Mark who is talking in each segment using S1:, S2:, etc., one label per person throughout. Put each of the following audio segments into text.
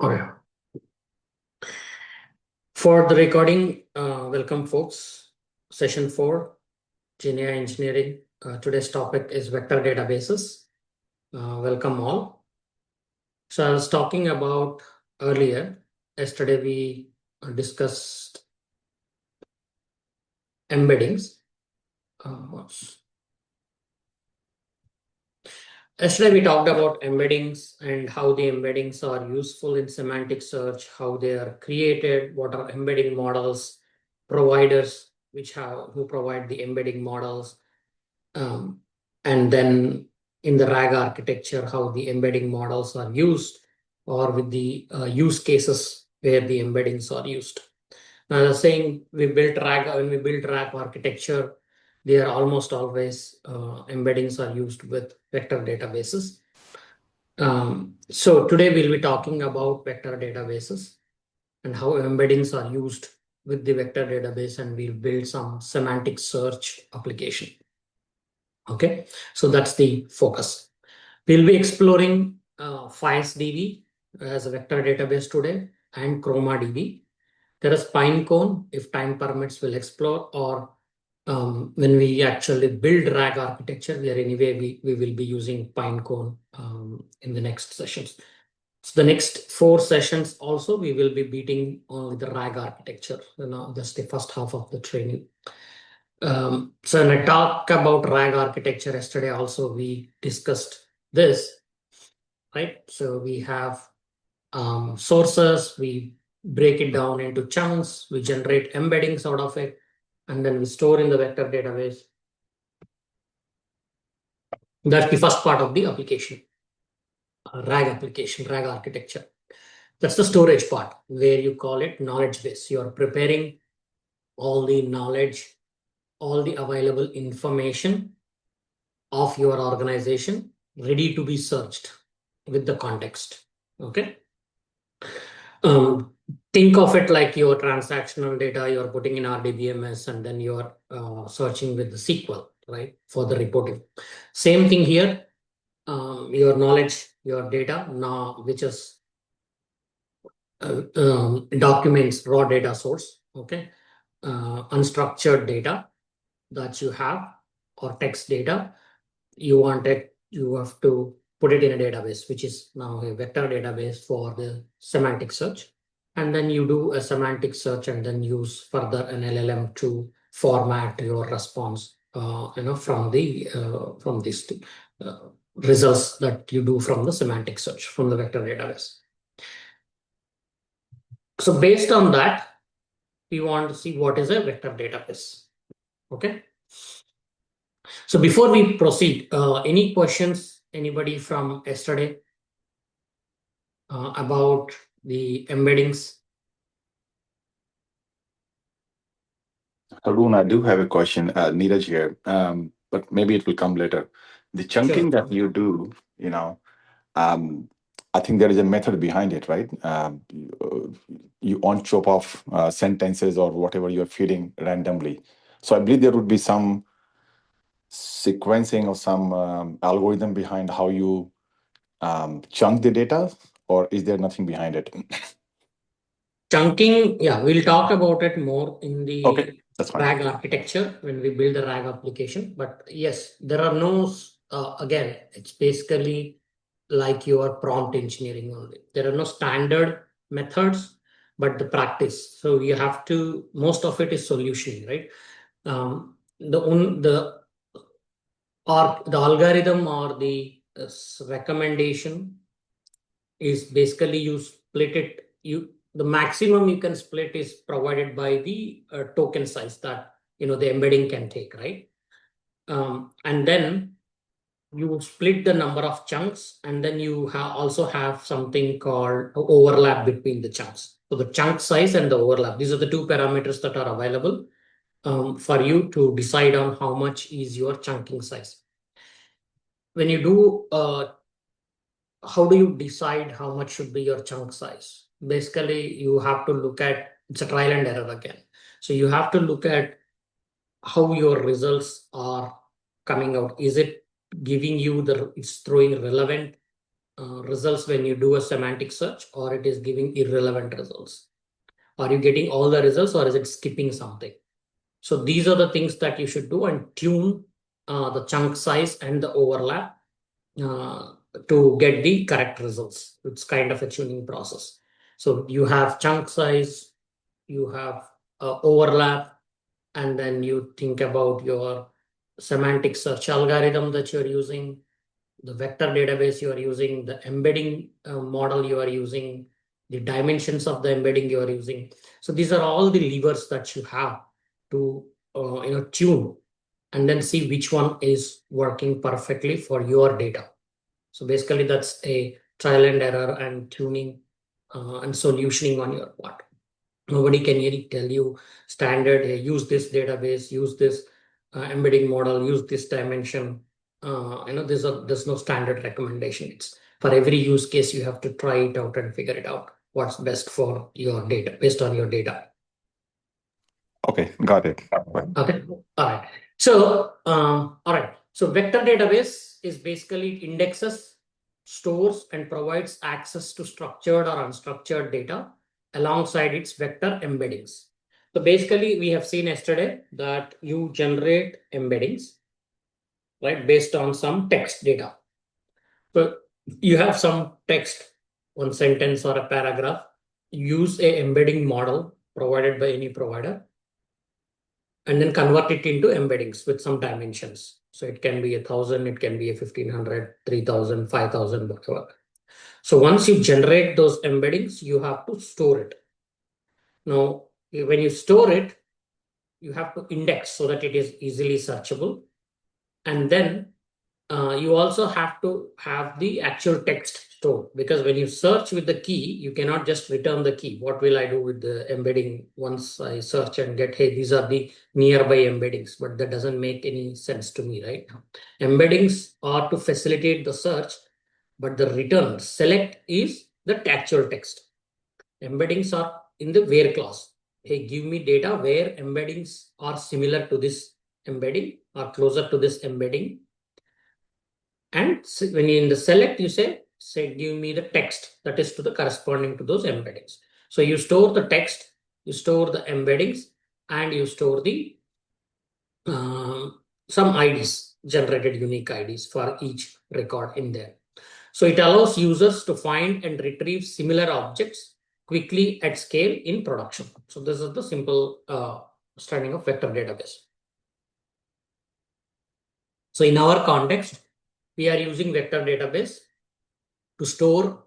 S1: Okay. For the recording, welcome folks. Session 4, GenAI Engineering. Today's topic is vector databases. Welcome all. So I was talking about earlier, yesterday we discussed embeddings. Yesterday we talked about embeddings and how the embeddings are useful in semantic search, how they are created, what are embedding models, providers who provide the embedding models, and then in the RAG architecture, how the embedding models are used, or with the use cases where the embeddings are used. Now, I was saying when we build RAG architecture, they are almost always embeddings are used with vector databases. So today we'll be talking about vector databases and how embeddings are used with the vector database, and we'll build some semantic search application. Okay, so that's the focus. We'll be exploring FileDB as a vector database today and ChromaDB. There is Pinecone, if time permits, we'll explore, or when we actually build RAG architecture, we will be using Pinecone in the next sessions. So the next 4 sessions also, we will be beating on the RAG architecture, just the first half of the training. So when I talk about RAG architecture yesterday, also we discussed this, right? So we have sources, we break it down into chunks, we generate embeddings out of it, and then we store in the vector database. That's the first part of the application, RAG architecture. That's the storage part, where you call it knowledge base. You're preparing all the knowledge, all the available information of your organization ready to be searched with the context. Okay. Think of it like your transactional data you're putting in RDBMS, and then you're searching with the SQL, right, for the reporting. Same thing here. Your knowledge, your data, now which is documents, raw data source, okay, unstructured data that you have, or text data, you have to put it in a database, which is now a vector database for the semantic search. And then you do a semantic search and then use further an LLM to format your response, from these results that you do from the semantic search from the vector database. So based on that, we want to see what is a vector database. Okay. So before we proceed, any questions, anybody from yesterday about the embeddings?
S2: Arun, I do have a question. Neeraj here, but maybe it will come later. The chunking that you do, I think there is a method behind it, right? You on chop off sentences or whatever you're feeding randomly. So I believe there would be some sequencing or some algorithm behind how you chunk the data, or is there nothing behind it?
S1: Chunking, yeah, we'll talk about it more in the
S2: Okay, that's fine.
S1: RAG architecture when we build the RAG application. But yes, there are no, again, it's basically like your prompt engineering only. There are no standard methods, but the practice. So you have to, most of it is solution, right? The algorithm or the recommendation is basically you split it. The maximum you can split is provided by the token size that the embedding can take, right? And then you split the number of chunks, and then you also have something called overlap between the chunks. So the chunk size and the overlap, these are the two parameters that are available for you to decide on how much is your chunking size. When you do, how do you decide how much should be your chunk size? Basically, you have to look at, it's a trial and error again. So you have to look at how your results are coming out. Is it giving you it's throwing relevant results when you do a semantic search, or it is giving irrelevant results? Are you getting all the results, or is it skipping something? So these are the things that you should do and tune the chunk size and the overlap uh, to get the correct results. It's kind of a tuning process. So you have chunk size, you have overlap, and then you think about your semantic search algorithm that you're using, the vector database you are using, the embedding model you are using, the dimensions of the embedding you are using. So these are all the levers that you have to tune and then see which one is working perfectly for your data. So basically, that's a trial and error and tuning and solutioning on your part. Nobody can really tell you standard, hey, use this database, use this embedding model, use this dimension. There's no standard recommendation. It's for every use case, you have to try it out and figure it out what's best for your data based on your data.
S2: Okay, got it.
S1: Okay, all right. So, all right. So, vector database is basically it indexes, stores, and provides access to structured or unstructured data alongside its vector embeddings. So, basically, we have seen yesterday that you generate embeddings, right, based on some text data. So, you have some text, one sentence or a paragraph, use a embedding model provided by any provider and then convert it into embeddings with some dimensions. So it can be 1,000, it can be a 1,500, 3,000, 5,000, whatever. So once you generate those embeddings, you have to store it. Now, when you store it, you have to index so that it is easily searchable. And then you also have to have the actual text stored, because when you search with the key, you cannot just return the key. What will I do with the embedding once I search and get, hey, these are the nearby embeddings? But that doesn't make any sense to me, right? Embeddings are to facilitate the search, but the return select is the actual text. Embeddings are in the where clause. Hey, give me data where embeddings are similar to this embedding or closer to this embedding. And when you in the select, you say give me the text that is to the corresponding to those embeddings. So you store the text, you store the embeddings, and you store the some IDs, generated unique IDs for each record in there. So it allows users to find and retrieve similar objects quickly at scale in production. So this is the simple understanding of vector database. So in our context, we are using vector database to store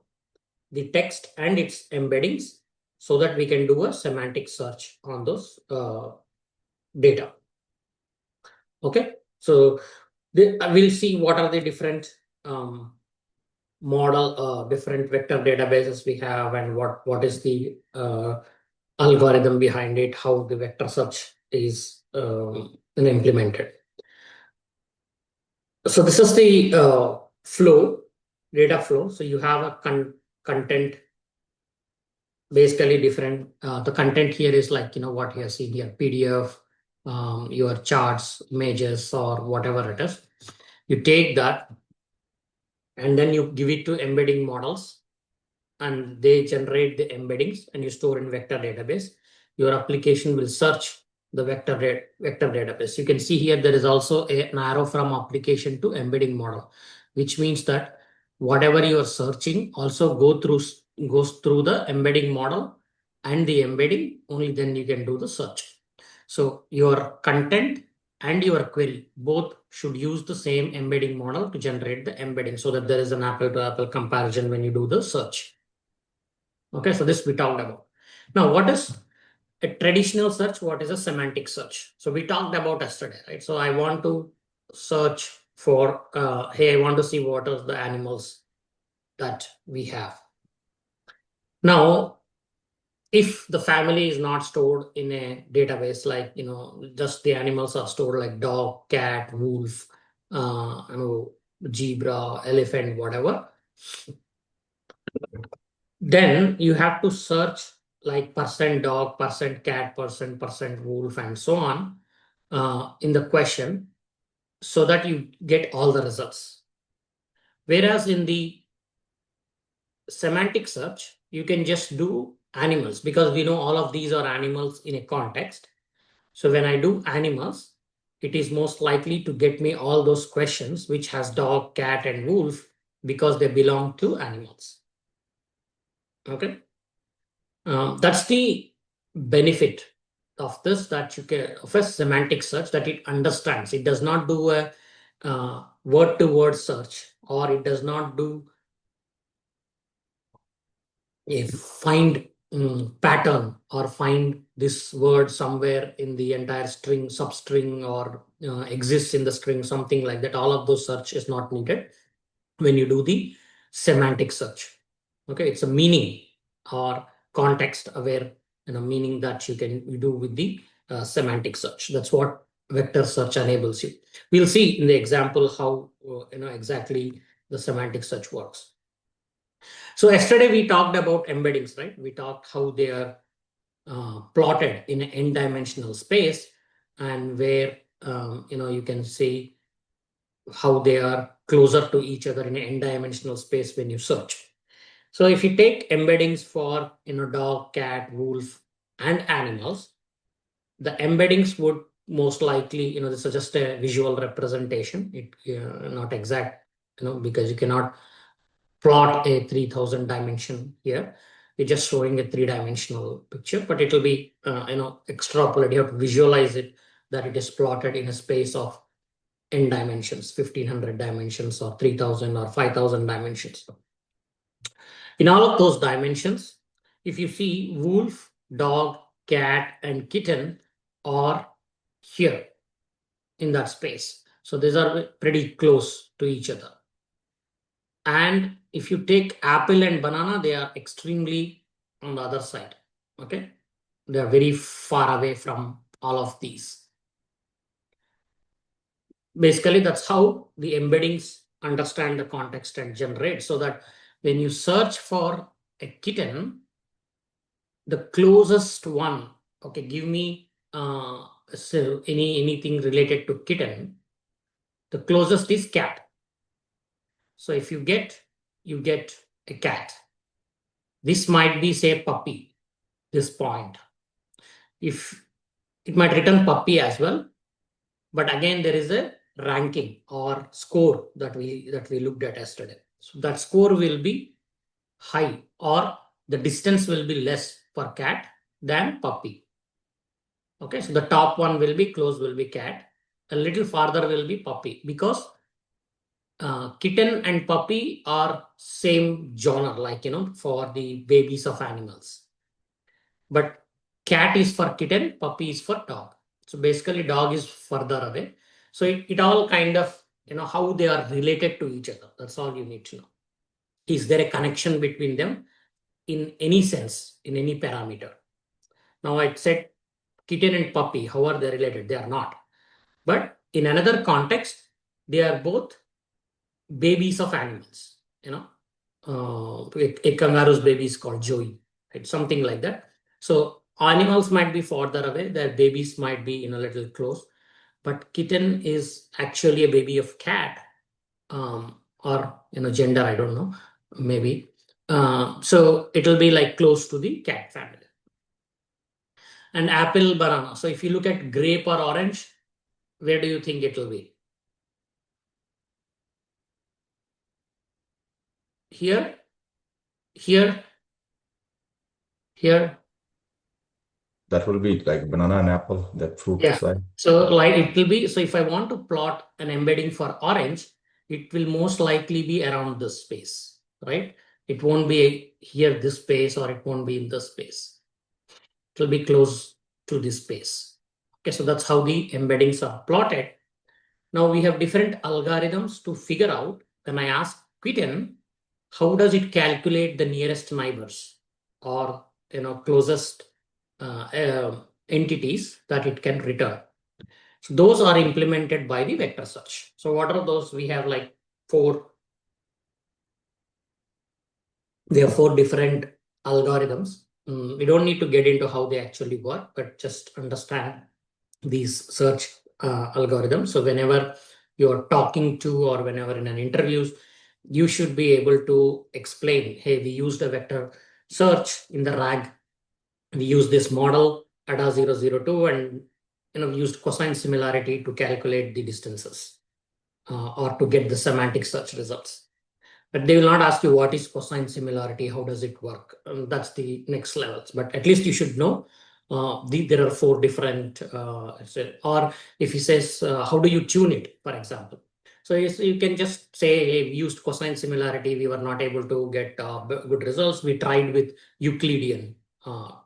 S1: the text and its embeddings so that we can do a semantic search on those data. Okay, so we'll see what are the different different vector databases we have, and what is the algorithm behind it, how the vector search is implemented. So this is the data flow. So you have a content, basically different. The content here is like, what you see here, PDF, your charts, images, or whatever it is. You take that and then you give it to embedding models, and they generate the embeddings, and you store in vector database. Your application will search the vector database. You can see here there is also an arrow from application to embedding model, which means that whatever you are searching also goes through the embedding model and the embedding, only then you can do the search. So your content and your query both should use the same embedding model to generate the embedding, so that there is an apple to apple comparison when you do the search. Okay, so this we talked about. Now, what is a traditional search? What is a semantic search? So we talked about yesterday, right? So I want to search for, hey, I want to see what are the animals that we have. Now, if the family is not stored in a database, like, just the animals are stored like dog, cat, wolf, zebra, elephant, whatever, then you have to search like percent dog, percent cat, percent wolf, and so on in the question, so that you get all the results. Whereas in the semantic search, you can just do animals, because we know all of these are animals in a context. So when I do animals, it is most likely to get me all those questions which has dog, cat, and wolf, because they belong to animals. Okay. That's the benefit of this, that you can of a semantic search, that it understands. It does not do a word to word search, or it does not do a find pattern, or find this word somewhere in the entire string, substring, or exists in the string, something like that. All of those search is not needed when you do the semantic search. Okay, it's a meaning or context aware, meaning that you do with the semantic search. That's what vector search enables you. We'll see in the example how exactly the semantic search works. So yesterday we talked about embeddings, right? We talked how they are plotted in an n-dimensional space, and where you can see how they are closer to each other in an n-dimensional space when you search. So if you take embeddings for dog, cat, wolf, and animals, the embeddings would most likely, this is just a visual representation. It not exact, because you cannot plot a 3000 dimension here. You're just showing a three-dimensional picture, but it will be extrapolate. You have to visualize it, that it is plotted in a space of n dimensions, 1500 dimensions, or 3000 or 5000 dimensions. In all of those dimensions, if you see wolf, dog, cat, and kitten are here in that space. So these are pretty close to each other. And if you take apple and banana, they are extremely on the other side. Okay. They are very far away from all of these. Basically, that's how the embeddings understand the context and generate, so that when you search for a kitten, the closest one, okay, give me so anything related to kitten, the closest is cat. So if you get a cat, this might be, say, puppy, this point. If it might return puppy as well, but again there is a ranking or score that we looked at yesterday. So that score will be high, or the distance will be less for cat than puppy. Okay, so the top one will be close, will be cat. A little farther will be puppy, because kitten and puppy are same genre, like for the babies of animals. But cat is for kitten, puppy is for dog. So basically, dog is further away. So it all kind of how they are related to each other. That's all you need to know. Is there a connection between them in any sense, in any parameter? Now I said kitten and puppy, how are they related? They are not. But in another context, they are both babies of animals. A kangaroo's baby is called Joey, right? Something like that. So animals might be farther away, their babies might be in a little close, but kitten is actually a baby of cat, or gender, I don't know, maybe. So it will be like close to the cat family. And apple, banana. So if you look at grape or orange, where do you think it will be? Here, here, here.
S2: That will be like banana and apple, that fruit
S1: Yeah.
S2: side.
S1: So like it will be, so if I want to plot an embedding for orange, it will most likely be around this space, right? It won't be here, this space, or it won't be in this space. It will be close to this space. Okay, so that's how the embeddings are plotted. Now we have different algorithms to figure out. When I ask Quitten, how does it calculate the nearest neighbors, or closest entities that it can return? So those are implemented by the vector search. So what are those? We have like four. We have four different algorithms. We don't need to get into how they actually work, but just understand these search algorithms. So whenever you're talking to, or whenever in an interviews, you should be able to explain, hey, we used a vector search in the RAG. We used this model ADA002 and we used cosine similarity to calculate the distances or to get the semantic search results. But they will not ask you what is cosine similarity, how does it work. That's the next levels. But at least you should know there are four different, or if he says, how do you tune it, for example. So you can just say, hey, we used cosine similarity, we were not able to get good results. We tried with Euclidean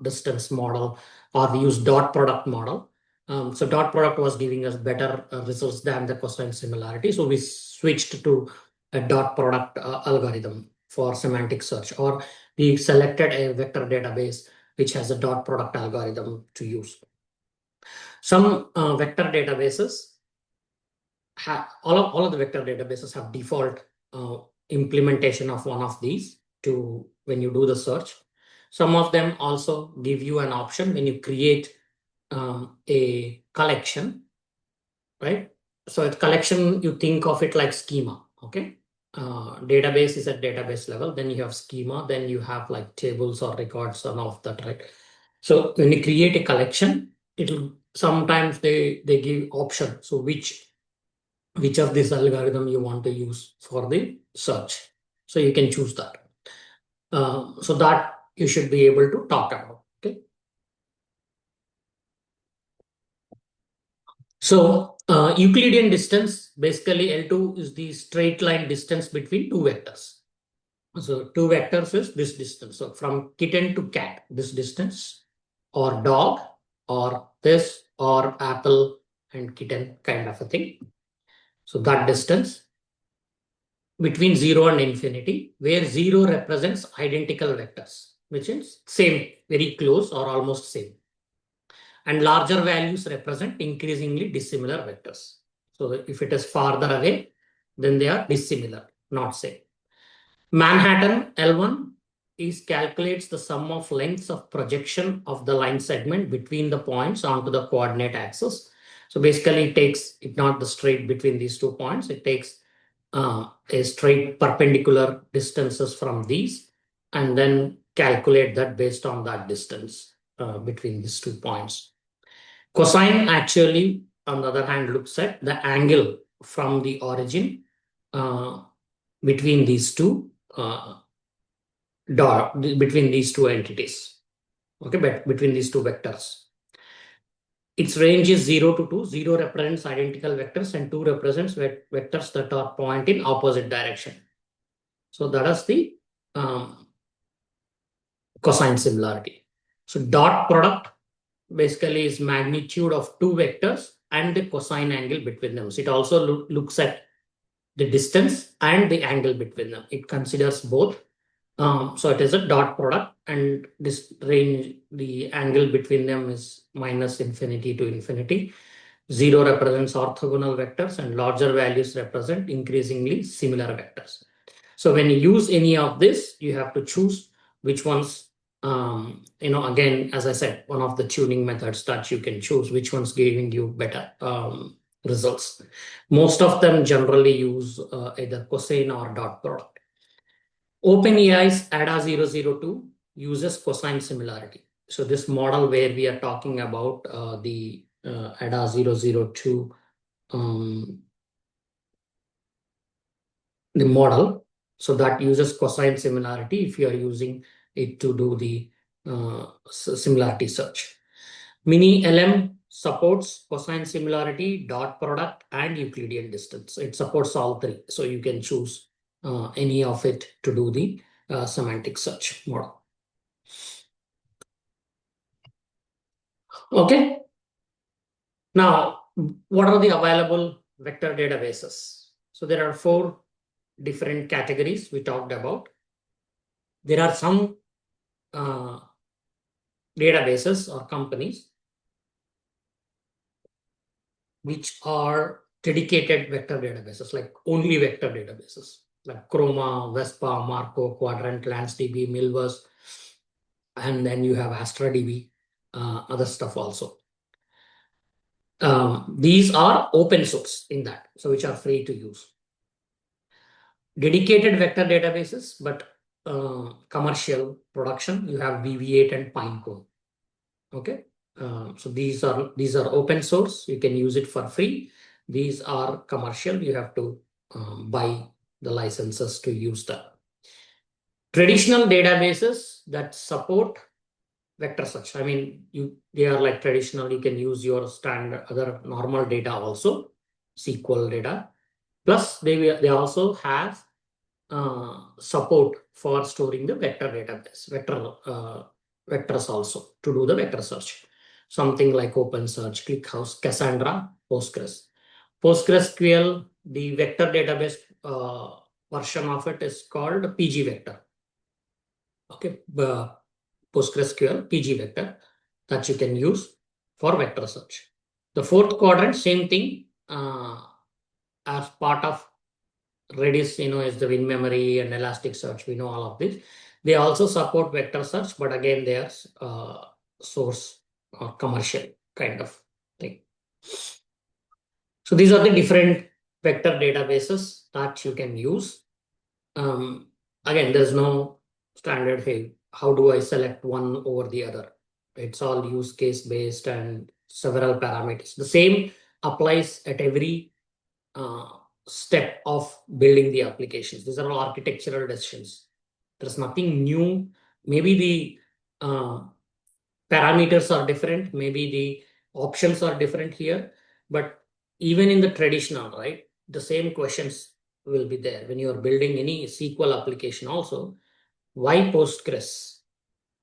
S1: distance model, or we used dot product model. So dot product was giving us better results than the cosine similarity. So we switched to a dot product algorithm for semantic search, or we selected a vector database which has a dot product algorithm to use. Some vector databases all of the vector databases have default implementation of one of these to when you do the search. Some of them also give you an option when you create a collection, right? So a collection, you think of it like schema, okay? Database is at database level, then you have schema, then you have like tables or records and all of that, right? So when you create a collection, it'll sometimes they give option. So which of this algorithm you want to use for the search. So you can choose that. So that you should be able to talk about. Okay. So Euclidean distance, basically L2 is the straight line distance between two vectors. So two vectors is this distance. So from kitten to cat, this distance, or dog, or this, or apple and kitten kind of a thing. So that distance between 0 and infinity, where 0 represents identical vectors, which is same, very close or almost same. And larger values represent increasingly dissimilar vectors. So if it is farther away, then they are dissimilar, not same. Manhattan L1 is calculates the sum of lengths of projection of the line segment between the points onto the coordinate axis. So basically it takes it not the straight between these 2 points, it takes a straight perpendicular distances from these and then calculate that based on that distance between these 2 points. Cosine actually, on the other hand, looks at the angle from the origin between these two between these two entities. Okay, but between these two vectors. Its range is 0 to 2. 0 represents identical vectors and 2 represents vectors that are point in opposite direction. So that is the cosine similarity. So dot product basically is magnitude of two vectors and the cosine angle between them. So it also looks at the distance and the angle between them. It considers both. So it is a dot product, and this range, the angle between them is minus infinity to infinity. 0 represents orthogonal vectors and larger values represent increasingly similar vectors. So when you use any of this, you have to choose which ones, again, as I said, one of the tuning methods that you can choose, which one's giving you better results. Most of them generally use either cosine or dot product. OpenAI's ADA002 uses cosine similarity. So this model where we are talking about the ADA002, the model, so that uses cosine similarity if you are using it to do the similarity search. Mini LM supports cosine similarity, dot product, and Euclidean distance. It supports all three. So you can choose any of it to do the semantic search model. Okay. Now, what are the available vector databases? So there are 4 different categories we talked about. There are some databases or companies which are dedicated vector databases, like only vector databases, like Chroma, Vespa, Marco, Quadrant, LansDB, Milvus, and then you have AstraDB, other stuff also. These are open source in that, so which are free to use. dedicated vector databases, but commercial production, you have BV8 and Pinecone. Okay, so these are open source. You can use it for free. These are commercial. You have to buy the licenses to use them. Traditional databases that support vector search. I mean, they are like traditional. You can use your standard other normal data also, SQL data. Plus, they also have support for storing the vector database, vectors also to do the vector search. Something like OpenSearch, ClickHouse, Cassandra, Postgres. PostgreSQL, the vector database version of it is called PG Vector. Okay, PostgreSQL PG Vector that you can use for vector search. The fourth quadrant, same thing, as part of Redis, is the in-memory and Elasticsearch. We know all of this. They also support vector search, but again, they are source or commercial kind of thing. So these are the different vector databases that you can use. Again, there's no standard, hey, how do I select one over the other? It's all use case based and several parameters. The same applies at every step of building the applications. These are all architectural decisions. There's nothing new. Maybe the parameters are different. Maybe the options are different here. But even in the traditional, right, the same questions will be there. When you're building any SQL application also, why Postgres?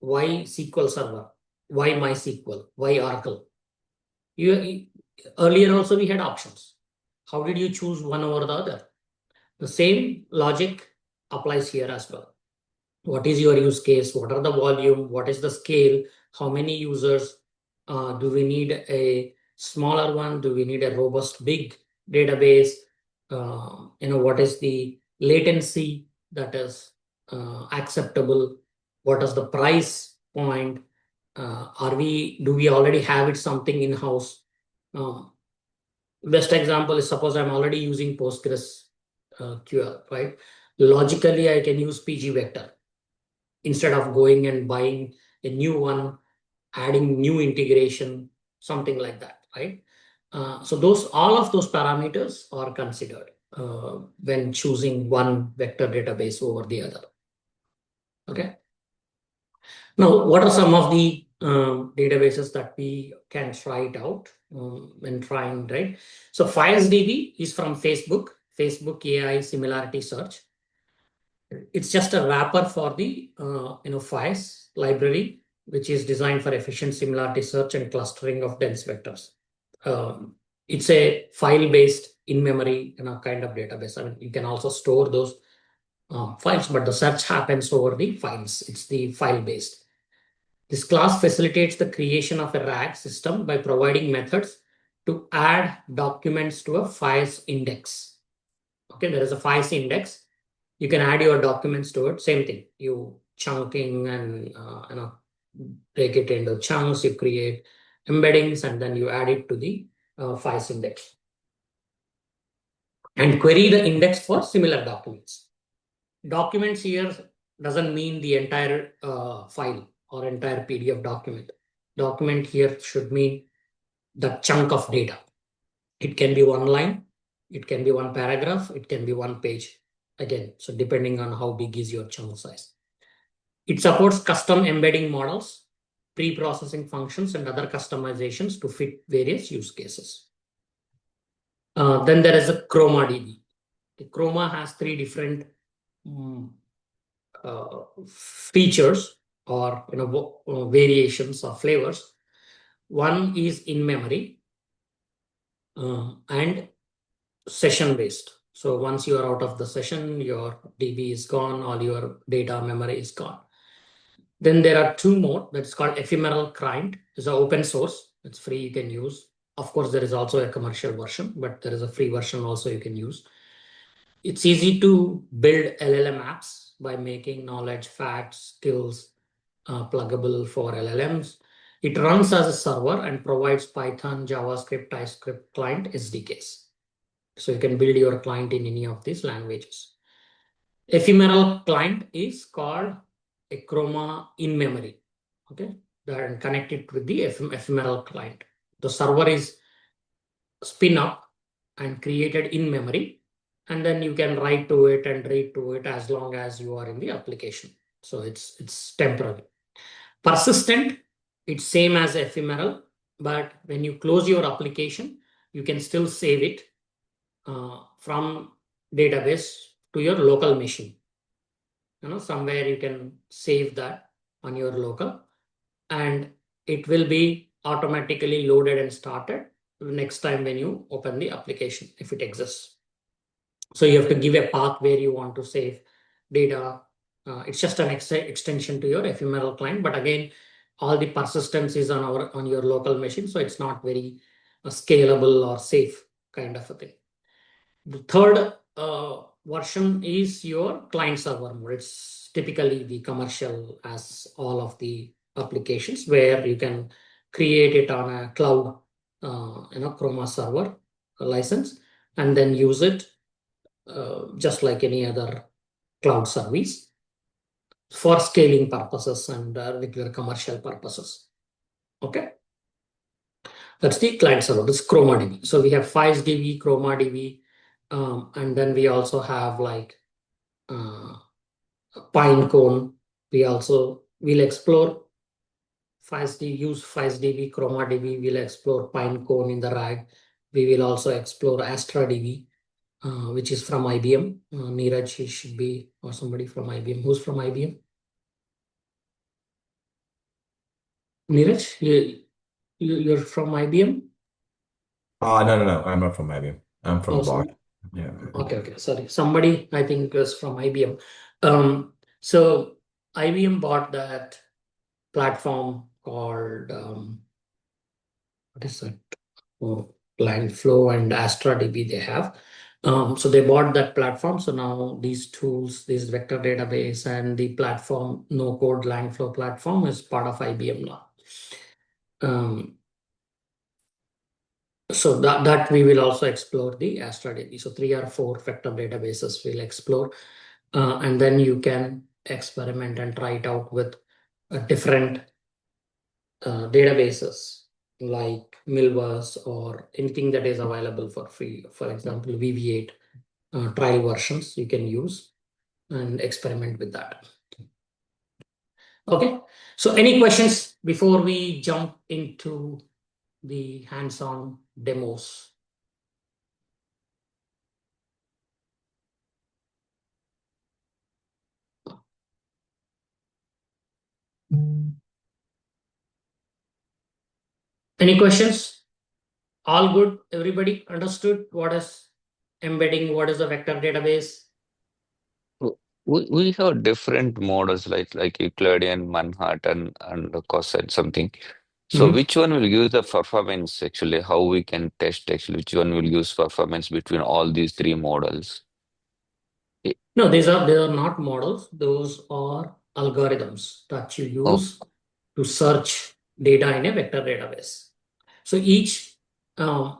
S1: Why SQL Server? Why MySQL? Why Oracle? Earlier also we had options. How did you choose one over the other? The same logic applies here as well. What is your use case? What are the volume? What is the scale? How many users? Do we need a smaller one? Do we need a robust big database? What is the latency that is acceptable? What is the price point? Do we already have it something in house? Best example is, suppose I'm already using Postgres QL, right? Logically, I can use PG Vector instead of going and buying a new one, adding new integration, something like that, right? So all of those parameters are considered when choosing one vector database over the other. Okay. Now, what are some of the databases that we can try it out when trying, right? So FiresDB is from Facebook AI similarity search. It's just a wrapper for the Fires library, which is designed for efficient similarity search and clustering of dense vectors. It's a file-based in-memory kind of database. I mean, you can also store those files, but the search happens over the files. It's the file-based. This class facilitates the creation of a RAG system by providing methods to add documents to a files index. Okay, there is a files index. You can add your documents to it. Same thing. You chunking and break it into chunks. You create embeddings and then you add it to the files index and query the index for similar documents. Documents here doesn't mean the entire file or entire PDF document. Document here should mean the chunk of data. It can be one line, it can be one paragraph, it can be one page. Again, so depending on how big is your chunk size. It supports custom embedding models, pre-processing functions, and other customizations to fit various use cases. Then there is a Chroma DB. The Chroma has three different features or variations of flavors. One is in memory and session based. So once you are out of the session, your DB is gone, all your data memory is gone. Then there are two more. That's called ephemeral client. It's an open source. It's free. You can use. Of course, there is also a commercial version, but there is a free version also you can use. It's easy to build LLM apps by making knowledge, facts, skills pluggable for LLMs. It runs as a server and provides Python, JavaScript, TypeScript client SDKs. So you can build your client in any of these languages. Ephemeral client is called a chroma in memory. Okay, then connect it with the ephemeral client. The server is spin up and created in memory, and then you can write to it and read to it as long as you are in the application. So it's temporary. Persistent, it's same as ephemeral, but when you close your application, you can still save it from database to your local machine. Somewhere you can save that on your local, and it will be automatically loaded and started next time when you open the application, if it exists. So you have to give a path where you want to save data. It's just an extension to your ephemeral client, but again, all the persistence is on your local machine, so it's not very scalable or safe kind of a thing. The third version is your client server mode. It's typically the commercial as all of the applications, where you can create it on a cloud, Chroma server license, and then use it just like any other cloud service for scaling purposes and regular commercial purposes. Okay, that's the client server. This ChromaDB. So we have FileDB, ChromaDB, and then we also have like uh, Pinecone. We also will explore FileDB, use FileDB, ChromaDB. We'll explore Pinecone in the RAG. We will also explore AstraDB, which is from IBM. Neeraj, he should be, or somebody from IBM. Who's from IBM? Neeraj, you're from IBM?
S2: No, no, no. I'm not from IBM. I'm from
S1: Also,
S2: Bot. Yeah.
S1: okay, okay. Sorry. Somebody, I think, was from IBM. So IBM bought that platform called, what is it? Oh, Line Flow and AstraDB they have. So they bought that platform. So now these tools, this vector database and the platform, no code line flow platform is part of IBM now. Um, so that we will also explore the AstraDB. So 3 or 4 vector databases we'll explore. And then you can experiment and try it out with different databases like Milvus or anything that is available for free. For example, VV8 trial versions you can use and experiment with that. Okay. So any questions before we jump into the hands-on demos? Any questions? All good? Everybody understood what is embedding? What is a vector database?
S3: We have different models like Euclidean, Manhattan, and Cosine something. So
S1: Mhm.
S3: which one will use the performance actually? How we can test actually which one will use performance between all these three models? I-
S1: No, they are not models. Those are algorithms that you
S3: Oh,
S1: use to search data in a vector database. So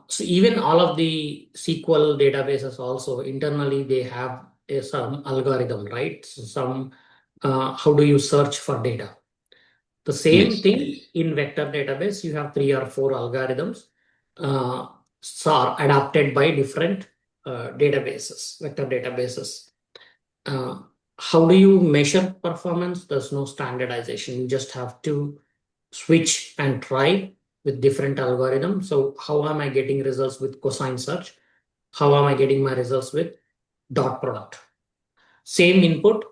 S1: so even all of the SQL databases also internally they have some algorithm, right? So how do you search for data? The same
S3: yes.
S1: thing in vector database, you have 3 or 4 algorithms, uh, are adapted by different databases, vector databases. Uh, how do you measure performance? There's no standardization. You just have to switch and try with different algorithms. So how am I getting results with cosine search? How am I getting my results with dot product? Same input,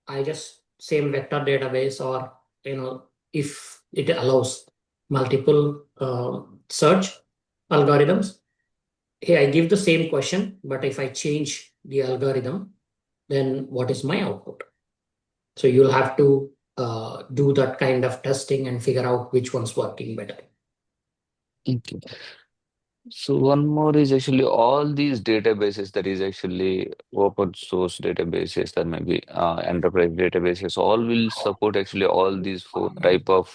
S1: I just same vector database, or if it allows multiple search algorithms. Hey, I give the same question, but if I change the algorithm, then what is my output? So you'll have to do that kind of testing and figure out which one's working better.
S3: Okay. So one more is actually all these databases that is actually open source databases that maybe enterprise databases all will support actually all these four type of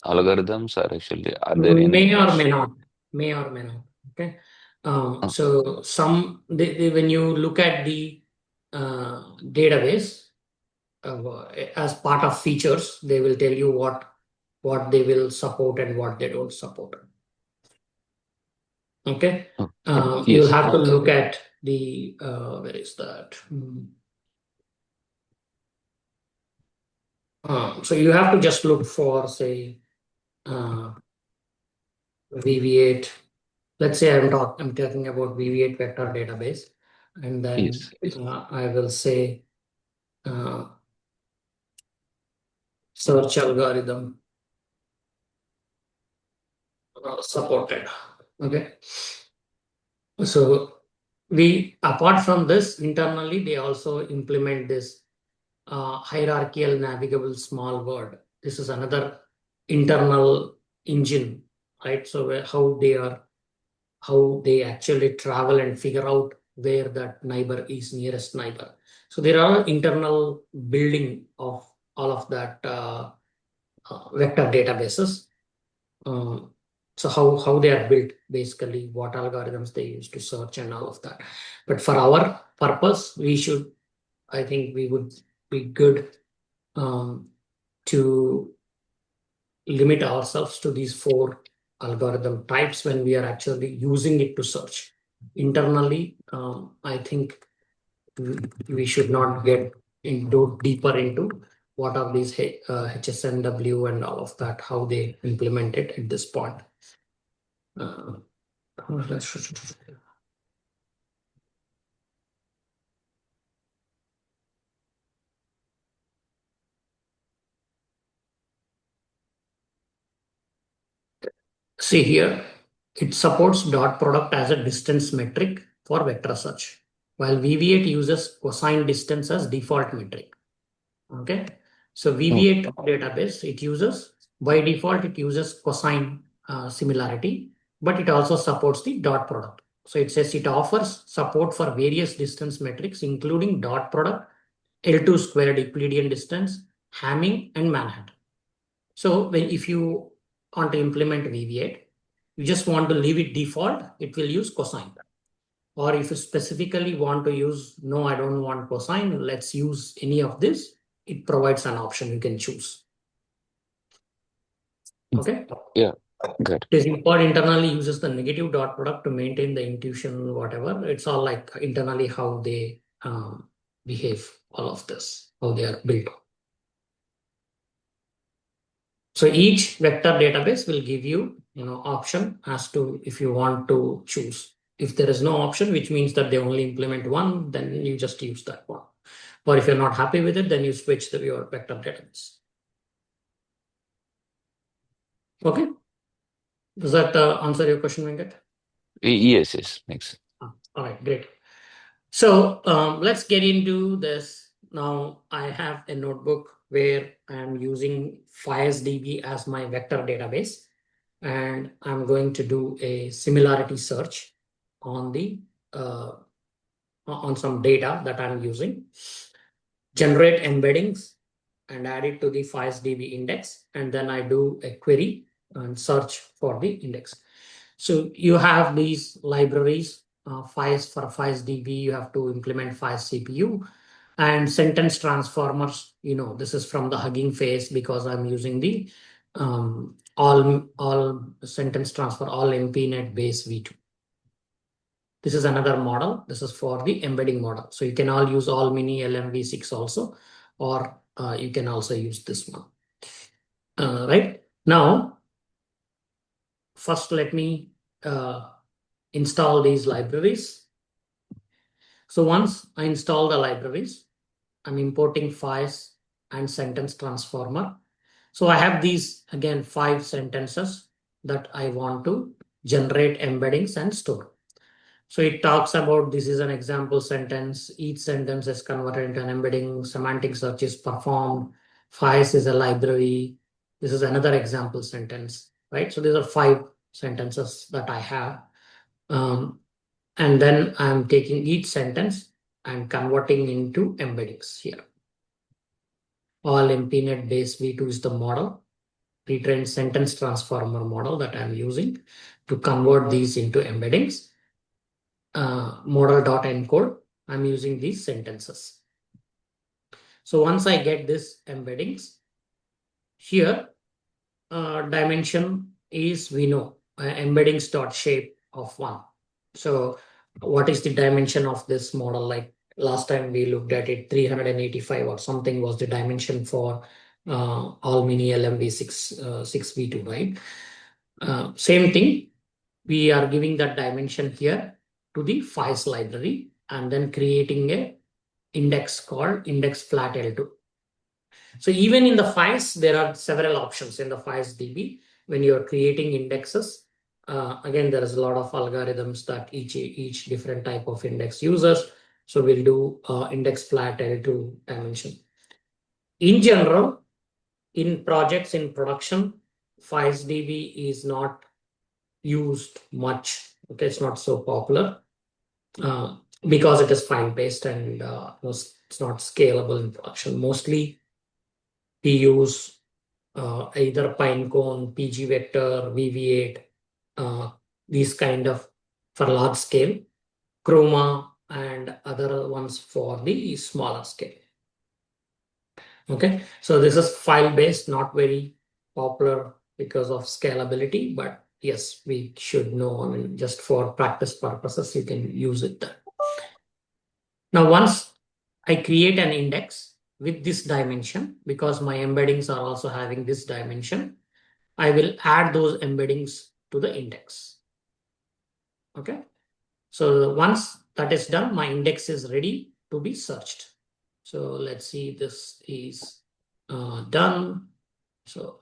S3: algorithms are actually are there any
S1: May or may not. May or may not. Okay.
S3: uh,
S1: So when you look at the database, as part of features, they will tell you what they will support and what they don't support. Okay.
S3: Okay.
S1: You'll
S3: Yes.
S1: have to look at the where is that? So you have to just look for, say, VV8. Let's say I'm talking about VV8 vector database, and then
S3: Yes.
S1: I will say search algorithm supported. Okay. So apart from this, internally, they also implement this hierarchical navigable small word. This is another internal engine, right? So how they actually travel and figure out where that neighbor is, nearest neighbor. So there are internal building of all of that vector databases. So how they are built, basically, what algorithms they use to search and all of that. But for our purpose, I think we would be good to limit ourselves to these 4 algorithm types when we are actually using it to search. Internally, I think we should not get deeper into what are these HSNW and all of that, how they implement it at this point. See here, it supports dot product as a distance metric for vector search, while VV8 uses cosine distance as default metric. Okay, so VV8 database, it uses, by default, it uses cosine similarity, but it also supports the dot product. So it says it offers support for various distance metrics, including dot product, L2 squared Euclidean distance, Hamming, and Manhattan. So if you want to implement VV8, you just want to leave it default, it will use cosine. Or if you specifically want to use, no, I don't want cosine, let's use any of this, it provides an option you can choose. Okay.
S3: Yeah. Good.
S1: Pod internally uses the negative dot product to maintain the intuition, whatever. It's all like internally how they behave, all of this, how they are built. So each vector database will give you, option as to if you want to choose. If there is no option, which means that they only implement one, then you just use that one. Or if you're not happy with it, then you switch to your vector database. Okay. Does that answer your question, Venkat?
S3: Yes, makes sense.
S1: All right, great. So let's get into this. Now I have a notebook where I'm using FireDB as my vector database, and I'm going to do a similarity search on the on some data that I'm using, generate embeddings, and add it to the FireDB index, and then I do a query and search for the index. So you have these libraries, for FireDB, you have to implement FireCPU, and sentence transformers. This is from the Hugging Face because I'm using the all sentence transfer, all MPNet base V2. This is another model. This is for the embedding model. So you can all use all mini LMV6 also, or you can also use this one. Right now, first let me install these libraries. So once I install the libraries, I'm importing files and sentence transformer. So I have these, again, 5 sentences that I want to generate embeddings and store. So it talks about, this is an example sentence. Each sentence is converted into an embedding. Semantic search is performed. Files is a library. This is another example sentence, right? So these are 5 sentences that I have. And then I'm taking each sentence and converting into embeddings here. All MPNet base V2 is the model, pre-trained sentence transformer model that I'm using to convert these into embeddings. Model.encode, I'm using these sentences. So once I get this embeddings, here dimension is, we know, embeddings dot shape of 1. So what is the dimension of this model? Like last time we looked at it, 385 or something was the dimension for all mini LMV6 6v2, right? Same thing, we are giving that dimension here to the files library and then creating a index called index flat L2. So even in the files, there are several options in the files DB when you're creating indexes. Again, there is a lot of algorithms that each different type of index uses. So we'll do index flat L2 dimension. In general, in projects in production, files DB is not used much. Okay, it's not so popular because it is file based and it's not scalable in production. Mostly we use either Pinecone, PG Vector, VV8, these kind of for large scale, Chroma, and other ones for the smaller scale. Okay, so this is file based, not very popular because of scalability, but yes, we should know. I mean, just for practice purposes, you can use it there. Now, once I create an index with this dimension, because my embeddings are also having this dimension, I will add those embeddings to the index. Okay. So once that is done, my index is ready to be searched. So let's see, this is done. So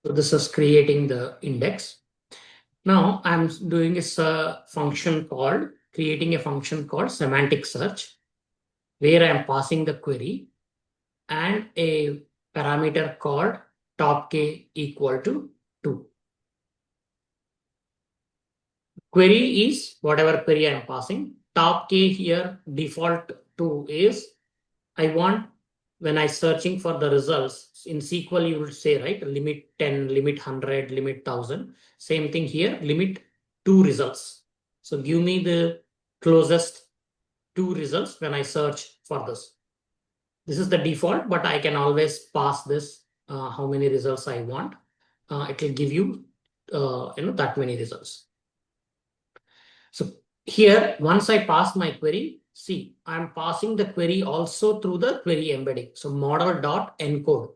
S1: this is creating the index. Now I'm doing a function called, creating a function called semantic search, where I am passing the query and a parameter called top k equal to 2. Query is whatever query I am passing. Top k here, default to is, I want, when I searching for the results, in SQL you would say, right, limit 10, limit 100, limit 1000. Same thing here, limit 2 results. So give me the closest 2 results when I search for this. This is the default, but I can always pass this how many results I want. It will give you, that many results. So here, once I pass my query, see, I'm passing the query also through the query embedding. So model.encode.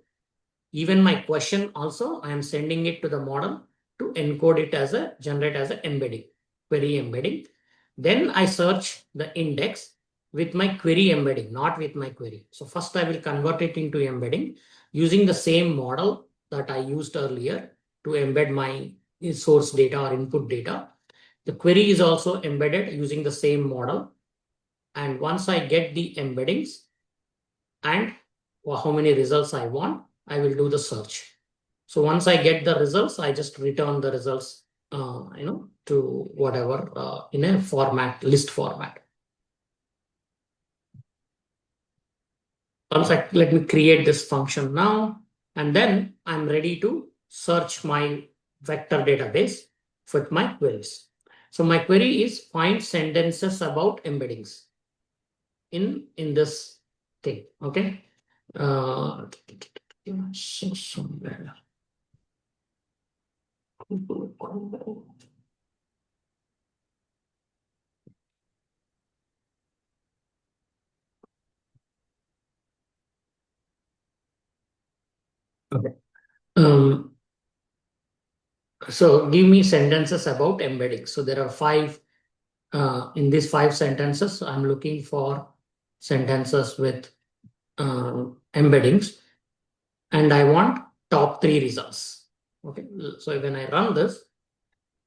S1: Even my question also, I am sending it to the model to encode it as a, generate as an embedding, query embedding. Then I search the index with my query embedding, not with my query. So first I will convert it into embedding using the same model that I used earlier to embed my source data or input data. The query is also embedded using the same model. And once I get the embeddings and how many results I want, I will do the search. So once I get the results, I just return the results, to whatever in a format, list format. Let me create this function now, and then I'm ready to search my vector database with my queries. So my query is find sentences about embeddings in this thing. Okay. So somewhere. Okay. So give me sentences about embedding. So there are 5. In these 5 sentences, I'm looking for sentences with embeddings, and I want top 3 results. Okay. So when I run this,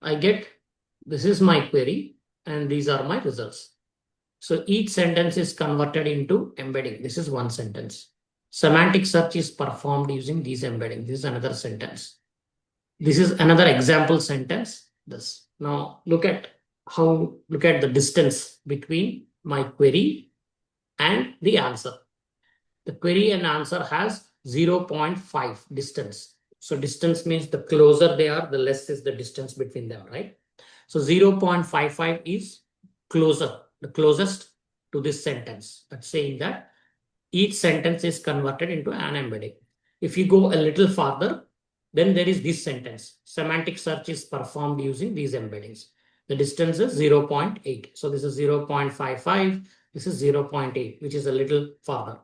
S1: I get, this is my query, and these are my results. So each sentence is converted into embedding. This is one sentence. Semantic search is performed using these embeddings. This is another sentence. This is another example sentence. This. Now look at the distance between my query and the answer. The query and answer has 0.5 distance. So distance means the closer they are, the less is the distance between them, right? So 0.55 is closer, the closest to this sentence. That's saying that each sentence is converted into an embedding. If you go a little farther, then there is this sentence. Semantic search is performed using these embeddings. The distance is 0.8. So this is 0.55, this is 0.8, which is a little farther.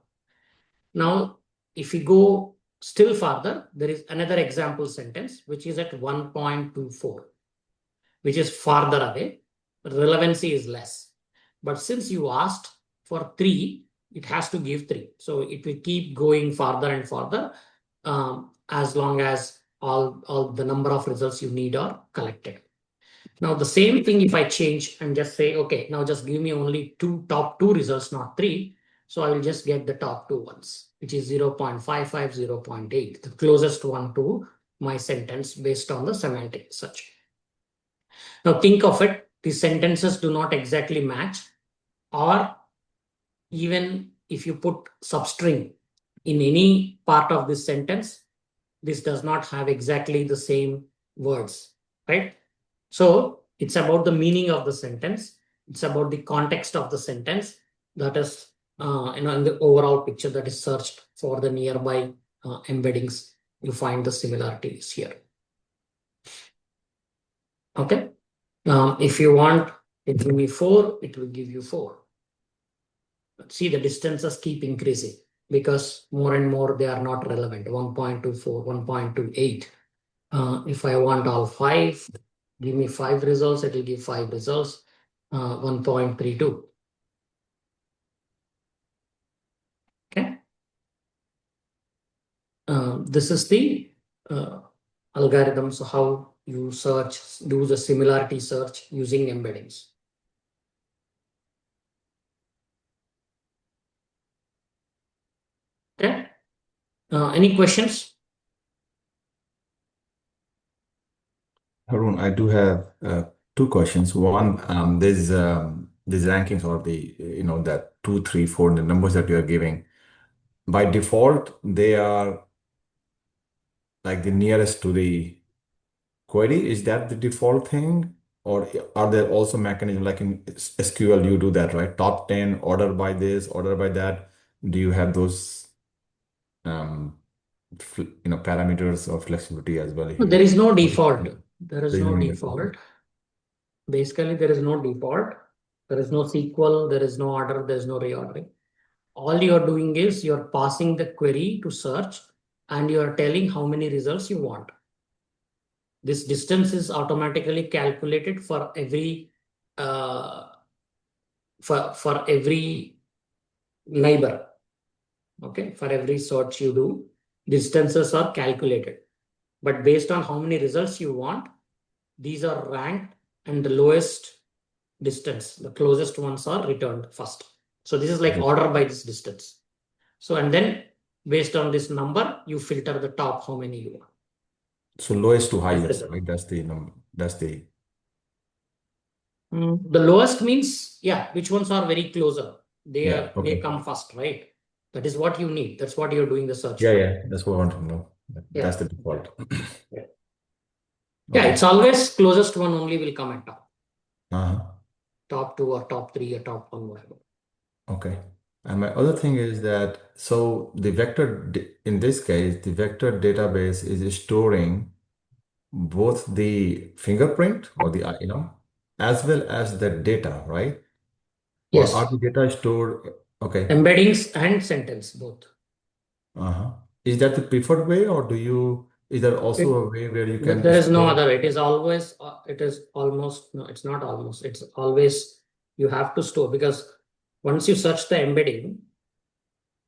S1: Now, if we go still farther, there is another example sentence, which is at 1.24, which is farther away. Relevancy is less. But since you asked for 3, it has to give 3. So it will keep going farther and farther as long as all the number of results you need are collected. Now the same thing if I change and just say, okay, now just give me only top two results, not 3. So I will just get the top 2 ones, which is 0.55, 0.8, the closest one to my sentence based on the semantic search. Now think of it, the sentences do not exactly match, or even if you put substring in any part of this sentence, this does not have exactly the same words, right? So it's about the meaning of the sentence. It's about the context of the sentence that is, in the overall picture that is searched for the nearby embeddings. You find the similarities here. Okay. If you want it give me 4, it will give you 4. See, the distances keep increasing because more and more they are not relevant. 1.24, 1.28. If I want all 5, give me 5 results, it will give 5 results. 1.32. Okay. This is the algorithm. So how you search, do the similarity search using embeddings. Okay. Any questions?
S2: Harun, I do have 2 questions. One, these rankings or the that 2, 3, 4, the numbers that you are giving. By default, they are like the nearest to the query. Is that the default thing, or are there also mechanisms like in SQL you do that, right? Top 10, order by this, order by that. Do you have those um, parameters of flexibility as well
S1: No, there
S2: here?
S1: is no
S2: Or is
S1: default. There is
S2: there is
S1: no
S2: no
S1: default. Basically, there is no default. There is no SQL. There is no order. There is no reordering. All you are doing is you're passing the query to search and you are telling how many results you want. This distance is automatically calculated for every uh, for every neighbor. Okay, for every search you do, distances are calculated. But based on how many results you want, these are ranked, and the lowest distance, the closest ones are returned first. So this is like order by this distance. So and then based on this number, you filter the top how many you want.
S2: So lowest to highest, right? That's the number. That's the
S1: The lowest means, yeah, which ones are very closer.
S2: yeah.
S1: They
S2: Okay.
S1: come first, right? That is what you need. That's what you're doing the search
S2: Yeah,
S1: for.
S2: yeah. That's what I want to know.
S1: Yeah.
S2: That's the default.
S1: Yeah. Yeah,
S2: Okay.
S1: it's always closest one only will come at top.
S2: Uh-huh.
S1: Top 2 or top 3 or top 1, whatever.
S2: Okay. And my other thing is that so the in this case, the vector database is storing both the fingerprint or the as well as the data, right? Or are
S1: Yes.
S2: the data stored? Okay.
S1: Embeddings and sentence both.
S2: Uh-huh. Is that the preferred way, or is there also
S1: It,
S2: a way where you can
S1: there is no
S2: store?
S1: other. It is always, it is almost, no, it's not almost. It's always, you have to store because once you search the embedding,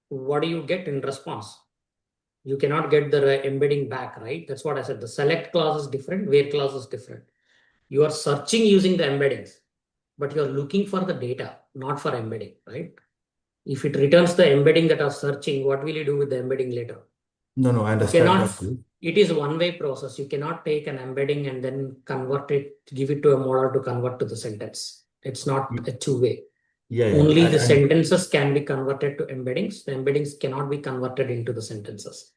S1: what do you get in response? You cannot get the embedding back, right? That's what I said. The select clause is different, where clause is different. You are searching using the embeddings, but you're looking for the data, not for embedding, right? If it returns the embedding that are searching, what will you do with the embedding later?
S2: No, no, I
S1: You
S2: understand
S1: cannot,
S2: that too.
S1: it is one-way process. You cannot take an embedding and then convert it, give it to a model to convert to the sentence. It's not a two-way.
S4: Yeah,
S1: Only the
S4: and
S1: sentences can be converted to embeddings. The embeddings cannot be converted into the sentences.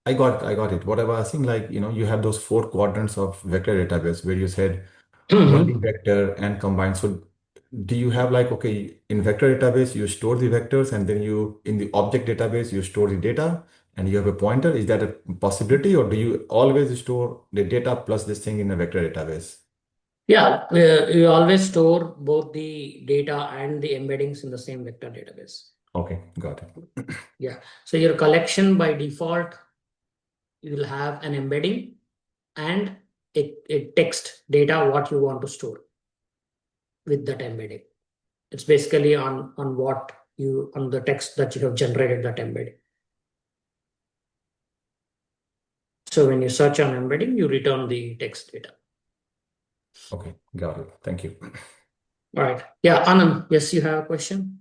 S4: I got it. What I was asking, like, you have those four quadrants of vector database where you said only vector and combined. So do you have like, okay, in vector database, you store the vectors and then in the object database, you store the data and you have a pointer? Is that a possibility, or do you always store the data plus this thing in a vector database?
S1: Yeah, you always store both the data and the embeddings in the same vector database.
S4: Okay, got it.
S1: Yeah. So your collection by default, you will have an embedding and a text data what you want to store with that embedding. It's basically on the text that you have generated that embedding. So when you search on embedding, you return the text data.
S4: Okay, got it. Thank you.
S1: All right. Yeah, Anand, yes, you have a question?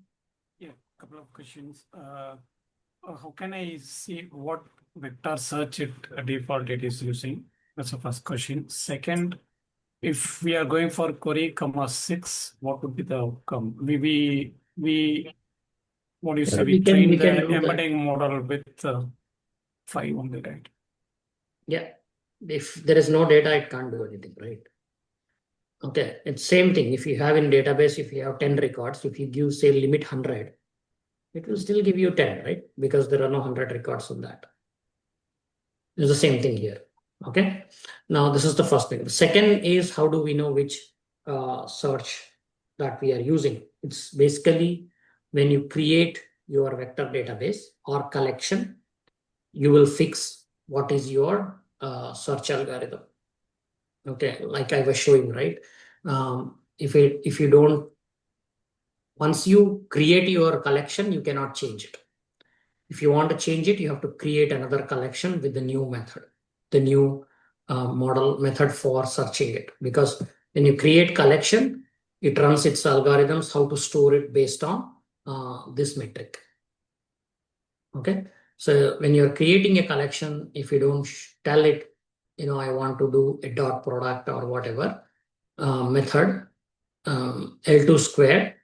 S5: Yeah, couple of questions. How can I see what vector search default it is using? That's the first question. Second, if we are going for query comma 6, what would be the outcome? We what do you say? We
S1: We can
S5: train the
S1: do that.
S5: embedding model with 5 only, right?
S1: Yeah. If there is no data, it can't do anything, right? Okay. It's same thing. If you have in database, if you have 10 records, if you give, say, limit 100, it will still give you 10, right? Because there are no 100 records on that. It's the same thing here. Okay. Now, this is the first thing. The second is, how do we know which search that we are using? It's basically when you create your vector database or collection, you will fix what is your search algorithm. Okay, like I was showing, right? If you don't, once you create your collection, you cannot change it. If you want to change it, you have to create another collection with the new method, the new model method for searching it. Because when you create collection, it runs its algorithms how to store it based on this metric. Okay. So when you're creating a collection, if you don't tell it, I want to do a dot product or whatever method, L2 square.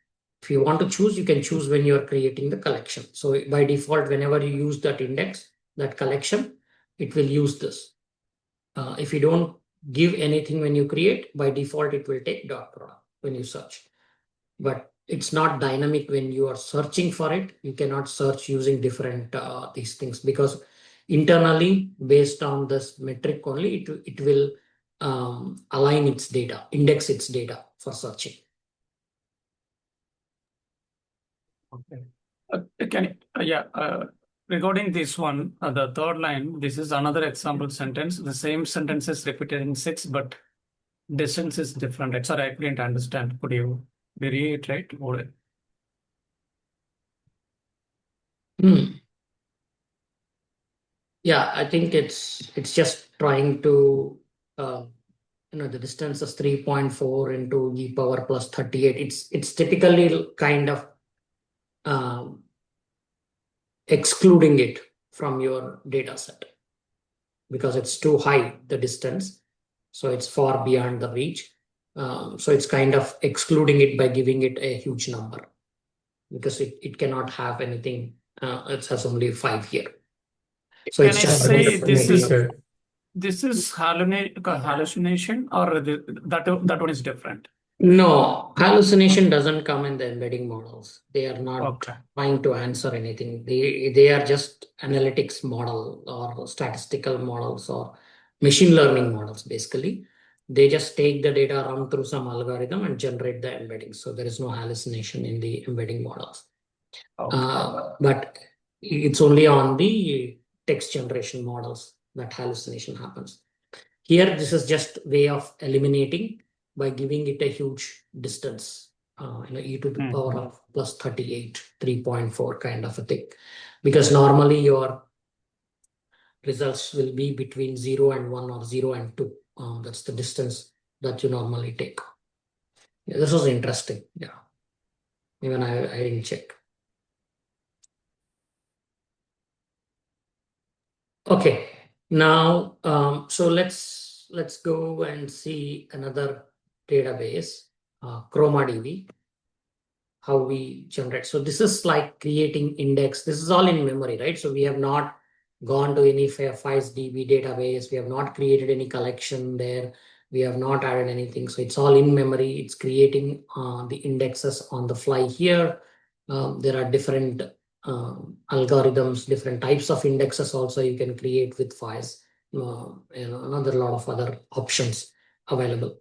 S1: If you want to choose, you can choose when you're creating the collection. So by default, whenever you use that index, that collection, it will use this. If you don't give anything when you create, by default, it will take dot product when you search. But it's not dynamic when you are searching for it. You cannot search using different these things, because internally, based on this metric only, it will align its data, index its data for searching.
S5: Okay. Regarding this one, the third line, this is another example sentence. The same sentence is repeated in 6, but distance is different. Right? Sorry, I couldn't understand. Could you reiterate?
S1: Yeah, I think it's just trying to the distance is 3.4 into e power plus 38. It's typically kind of excluding it from your data set because it's too high, the distance. So it's far beyond the reach. So it's kind of excluding it by giving it a huge number because it cannot have anything. It has only 5 here. So
S5: Can
S1: it's
S5: I
S1: just
S5: say this is hallucination, or that one is different?
S1: No, hallucination doesn't come in the embedding models. They are not
S5: Okay.
S1: trying to answer anything. They are just analytics model or statistical models or machine learning models, basically. They just take the data, run through some algorithm and generate the embedding. So there is no hallucination in the embedding models.
S5: Okay.
S1: But it's only on the text generation models that hallucination happens. Here, this is just way of eliminating by giving it a huge distance, e to the power of plus 38, 3.4 kind of a thing. Because normally your results will be between 0 and 1 or 0 and 2. That's the distance that you normally take. Yeah, this was interesting. Yeah. Even I didn't check. Okay. Now, so let's go and see another database, ChromaDB. how we generate. So this is like creating index. This is all in memory, right? So we have not gone to any FISDB database. We have not created any collection there. We have not added anything. So it's all in memory. It's creating the indexes on the fly here. There are different algorithms, different types of indexes also you can create with FIS. Another lot of other options available.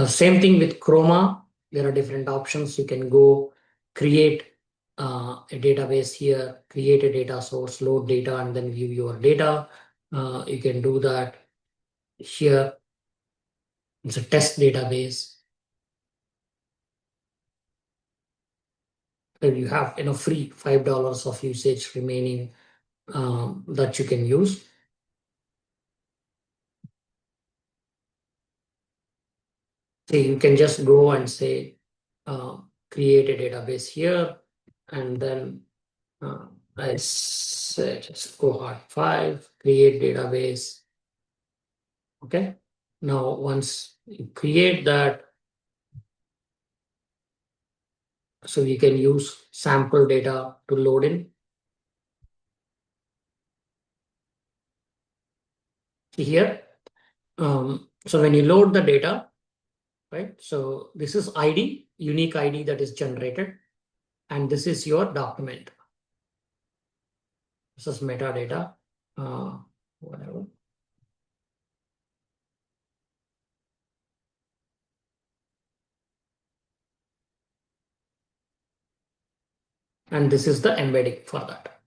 S1: Same thing with Chroma. There are different options. You can go create a database here, create a data source, load data, and then view your data. You can do that here. It's a test database. And you have free $5 of usage remaining that you can use. So you can just go and say create a database here, and then I said just cohort 5, create database. Okay. Now once you create that, so we can use sample data to load in. See here. So when you load the data, right? So this is ID, unique ID that is generated, and this is your document. This is metadata, whatever. And this is the embedding for that.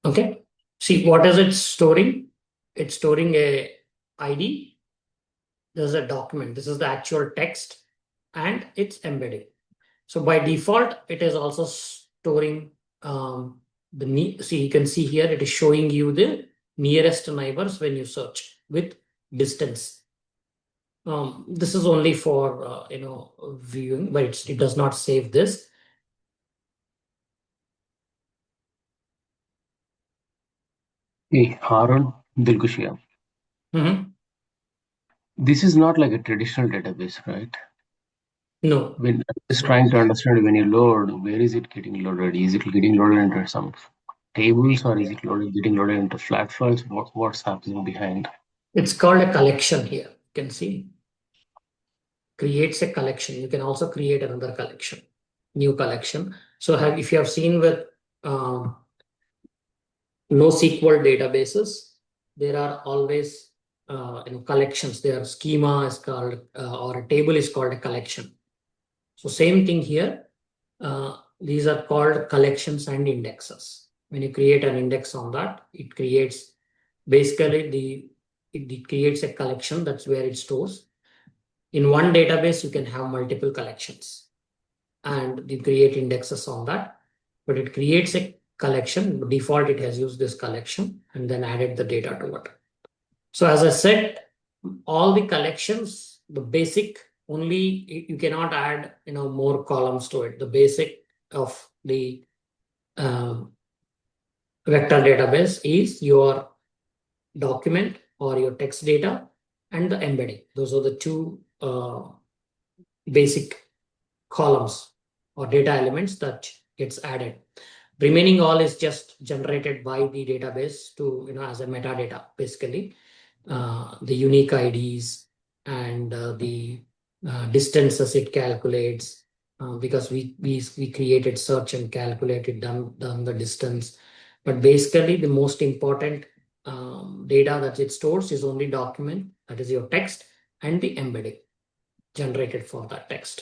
S1: Okay. See, what is it storing? It's storing a ID. There's a document. This is the actual text, and it's embedding. So by default, it is also storing see, you can see here, it is showing you the nearest neighbors when you search with distance. This is only for viewing, but it does not save this.
S6: Hey, Harun, Dilgushia. This is not like a traditional database, right?
S1: No.
S6: When I'm just trying to understand when you load, where is it getting loaded? Is it getting loaded into some tables, or is it getting loaded into flat files? What's happening behind?
S1: It's called a collection here. You can see. Creates a collection. You can also create another collection, new collection. So if you have seen with NoSQL databases, there are always collections. Their schema is called, or a table is called a collection. So same thing here. These are called collections and indexes. When you create an index on that, it creates basically it creates a collection. That's where it stores. In one database, you can have multiple collections, and you create indexes on that. But it creates a collection. By default, it has used this collection and then added the data to it. So as I said, all the collections, the basic, only you cannot add more columns to it. The basic of the vector database is your document or your text data and the embedding. Those are the two basic columns or data elements that gets added. Remaining all is just generated by the database to as a metadata, basically the unique IDs and the distances it calculates, because we created search and calculated done the distance. But basically the most important data that it stores is only document, that is your text, and the embedding generated for that text.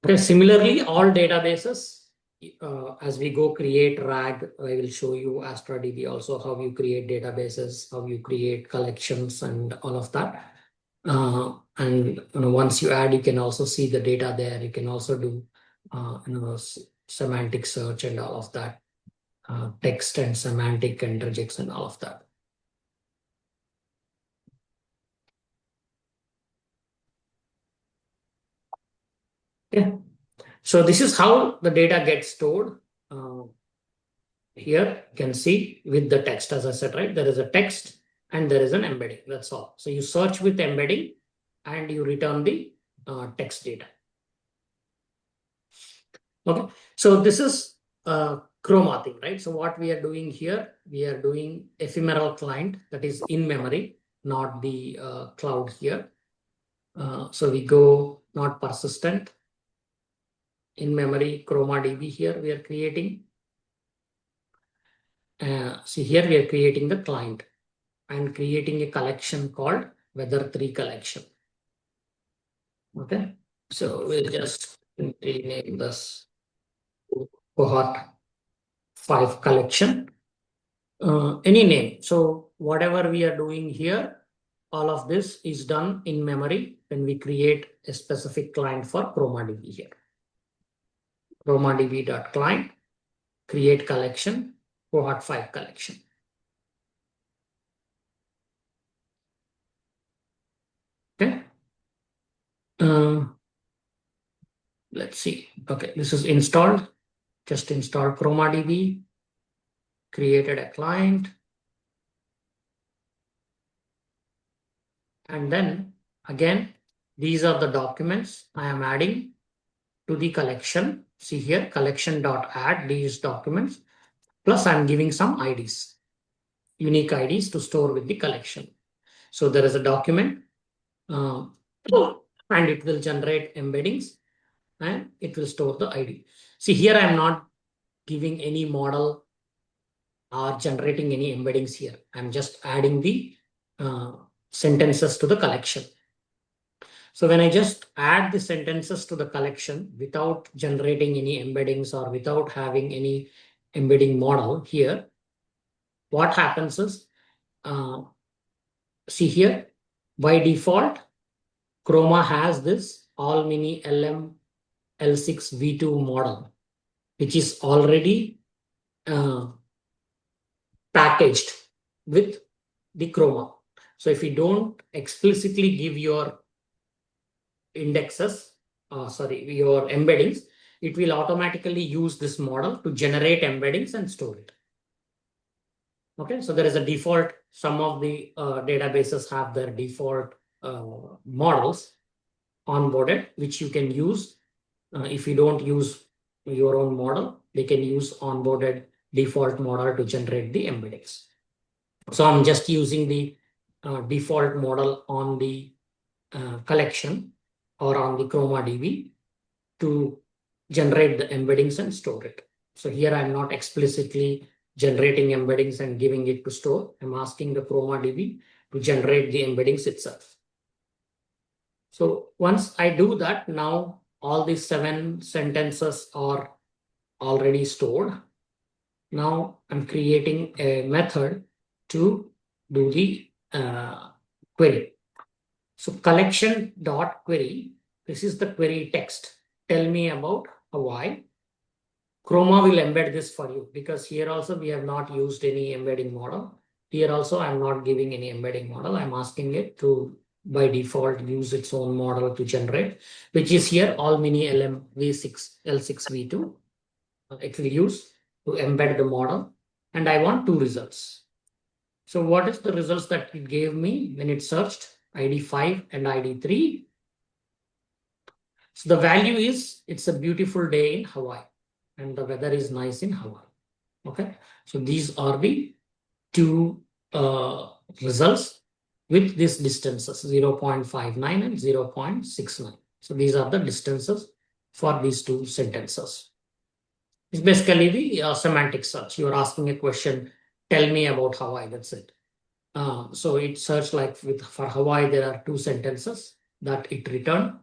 S1: Okay, similarly, all databases, as we go create RAG, I will show you AstraDB also, how you create databases, how you create collections and all of that. And once you add, you can also see the data there. You can also do semantic search and all of that, text and semantic and regex and all of that. Okay. So this is how the data gets stored. Here you can see with the text, as I said, right? There is a text and there is an embedding. That's all. So you search with embedding and you return the text data. Okay. So this is chroma thing, right? So what we are doing here, we are doing ephemeral client that is in memory, not the cloud here. So we go not persistent. In memory chroma DB here we are creating. See here we are creating the client and creating a collection called weather3 collection. Okay, so we'll just rename this cohort 5 collection. Any name. So whatever we are doing here, all of this is done in memory when we create a specific client for ChromaDB here. ChromaDB.client, create collection, cohort 5 collection. Okay. Let's see. Okay, this is installed. Just install ChromaDB, created a client. And then again, these are the documents I am adding to the collection. See here, collection.add these documents. Plus I'm giving some IDs, unique IDs to store with the collection. So there is a document and it will generate embeddings and it will store the ID. See here, I'm not giving any model or generating any embeddings here. I'm just adding the sentences to the collection. So when I just add the sentences to the collection without generating any embeddings or without having any embedding model here, what happens is, see here, by default, Chroma has this all mini LM L6 V2 model, which is already packaged with the Chroma. So if you don't explicitly give your indexes, your embeddings, it will automatically use this model to generate embeddings and store it. Okay, so there is a default. Some of the databases have their default models onboarded, which you can use. If you don't use your own model, they can use onboarded default model to generate the embeddings. So I'm just using the default model on the collection or on the ChromaDB to generate the embeddings and store it. So here I'm not explicitly generating embeddings and giving it to store. I'm asking the ChromaDB to generate the embeddings itself. So once I do that, now all these 7 sentences are already stored. Now I'm creating a method to do the query. So collection.query, this is the query text. Tell me about Hawaii. Chroma will embed this for you because here also we have not used any embedding model. Here also I'm not giving any embedding model. I'm asking it to by default use its own model to generate, which is here all mini LM V6 L6 V2. It will use to embed the model, and I want 2 results. So what is the results that it gave me when it searched? ID 5 and ID 3. So the value is, it's a beautiful day in Hawaii and the weather is nice in Hawaii. Okay, so these are the 2 results with these distances 0.59 and 0.69. So these are the distances for these 2 sentences. It's basically the semantic search. You're asking a question, tell me about Hawaii, that's it. So it searched like for Hawaii, there are 2 sentences that it returned.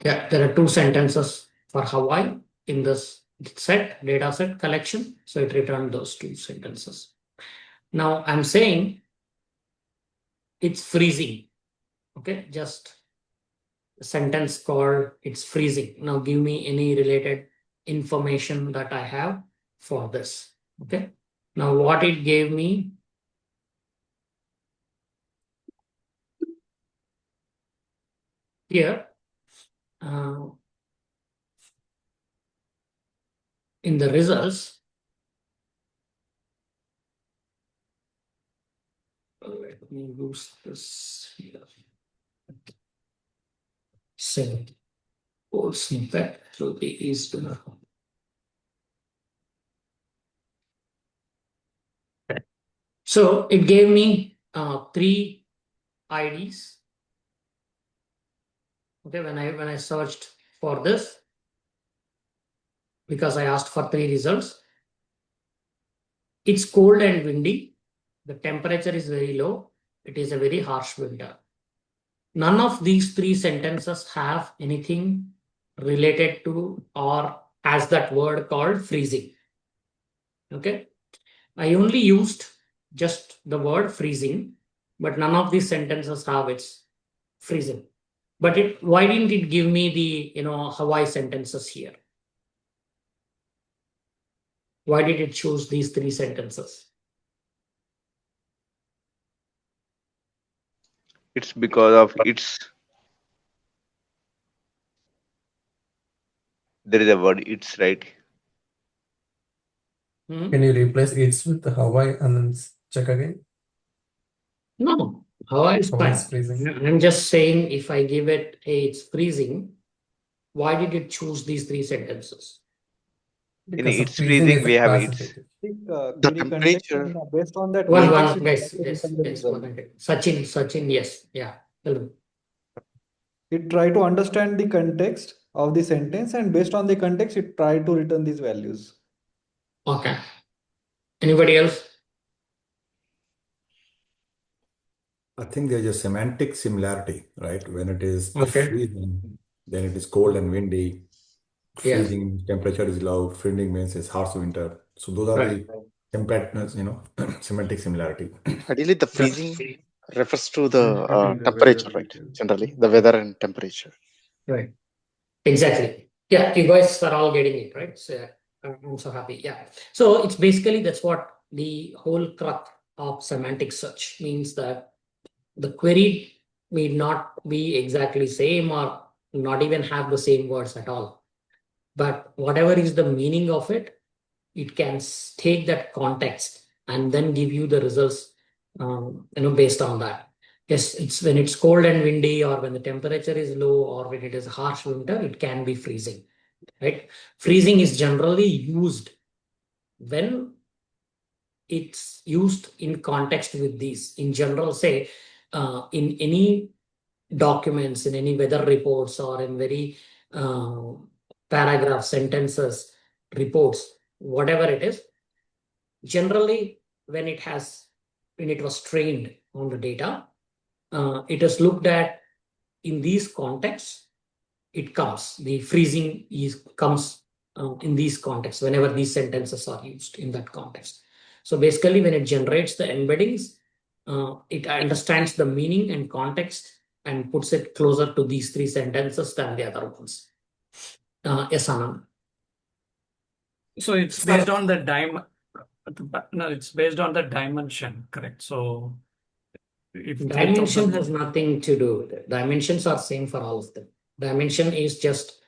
S1: Yeah, there are 2 sentences for Hawaii in this data set collection. So it returned those 2 sentences. Now I'm saying it's freezing. Okay, just a sentence called it's freezing. Now give me any related information that I have for this. Okay, now what it gave me, here in the results, let me use this here. Same whole snippet to be easy. So it gave me 3 IDs. Okay, when I searched for this, because I asked for 3 results, it's cold and windy. The temperature is very low. It is a very harsh winter. None of these 3 sentences have anything related to or has that word called freezing. Okay, I only used just the word freezing, but none of these sentences have its freezing. But why didn't it give me the Hawaii sentences here? Why did it choose these 3 sentences?
S7: It's because of there is a word it's, right?
S8: Can you replace it's with Hawaii and then check again?
S1: No, Hawaii is
S8: Hawaii
S1: fine.
S8: is freezing.
S1: I'm just saying if I give it it's freezing, why did it choose these 3 sentences?
S7: In
S8: Because of
S7: it's
S8: freezing
S7: freezing,
S8: is
S7: we have
S8: Pacific.
S7: it's.
S9: The
S10: query context,
S9: temperature.
S10: and based on that
S1: One,
S10: context, it
S1: guys,
S10: tries to
S1: yes,
S10: return the
S1: yes,
S10: result.
S1: 1 minute. Sachin, yes, yeah, tell me.
S10: It try to understand the context of the sentence, and based on the context, it try to return these values.
S1: Okay. Anybody else?
S4: I think there's a semantic similarity, right? When it is
S1: Okay.
S4: freezing, then it is cold and windy.
S1: Yes.
S4: Freezing means temperature is low. Freezing means it's harsh winter. So those are
S1: Right.
S4: the semantic similarity.
S9: Ideally, the
S1: Yeah.
S9: freezing refers to the
S8: Indicating the
S9: temperature,
S8: weather
S9: right?
S8: details.
S9: Generally, the weather and temperature.
S1: Right. Exactly. Yeah, you guys are all getting it, right? So I'm so happy. Yeah. So it's basically that's what the whole crux of semantic search means, that the query may not be exactly same or not even have the same words at all. But whatever is the meaning of it, it can take that context and then give you the results based on that. Yes, it's when it's cold and windy, or when the temperature is low, or when it is harsh winter, it can be freezing, right? Freezing is generally used when it's used in context with these. In general, say in any documents, in any weather reports, or in very paragraph sentences, reports, whatever it is, generally when it was trained on the data, it is looked at in these contexts. The freezing comes in these contexts whenever these sentences are used in that context. So basically when it generates the embeddings, it understands the meaning and context and puts it closer to these 3 sentences than the other ones. Yes, Anand.
S5: So it's based on the no, it's based on the dimension, correct? So if
S1: Dimension
S5: 3,000
S1: has nothing to do with it. Dimensions are same for all of them. Dimension is just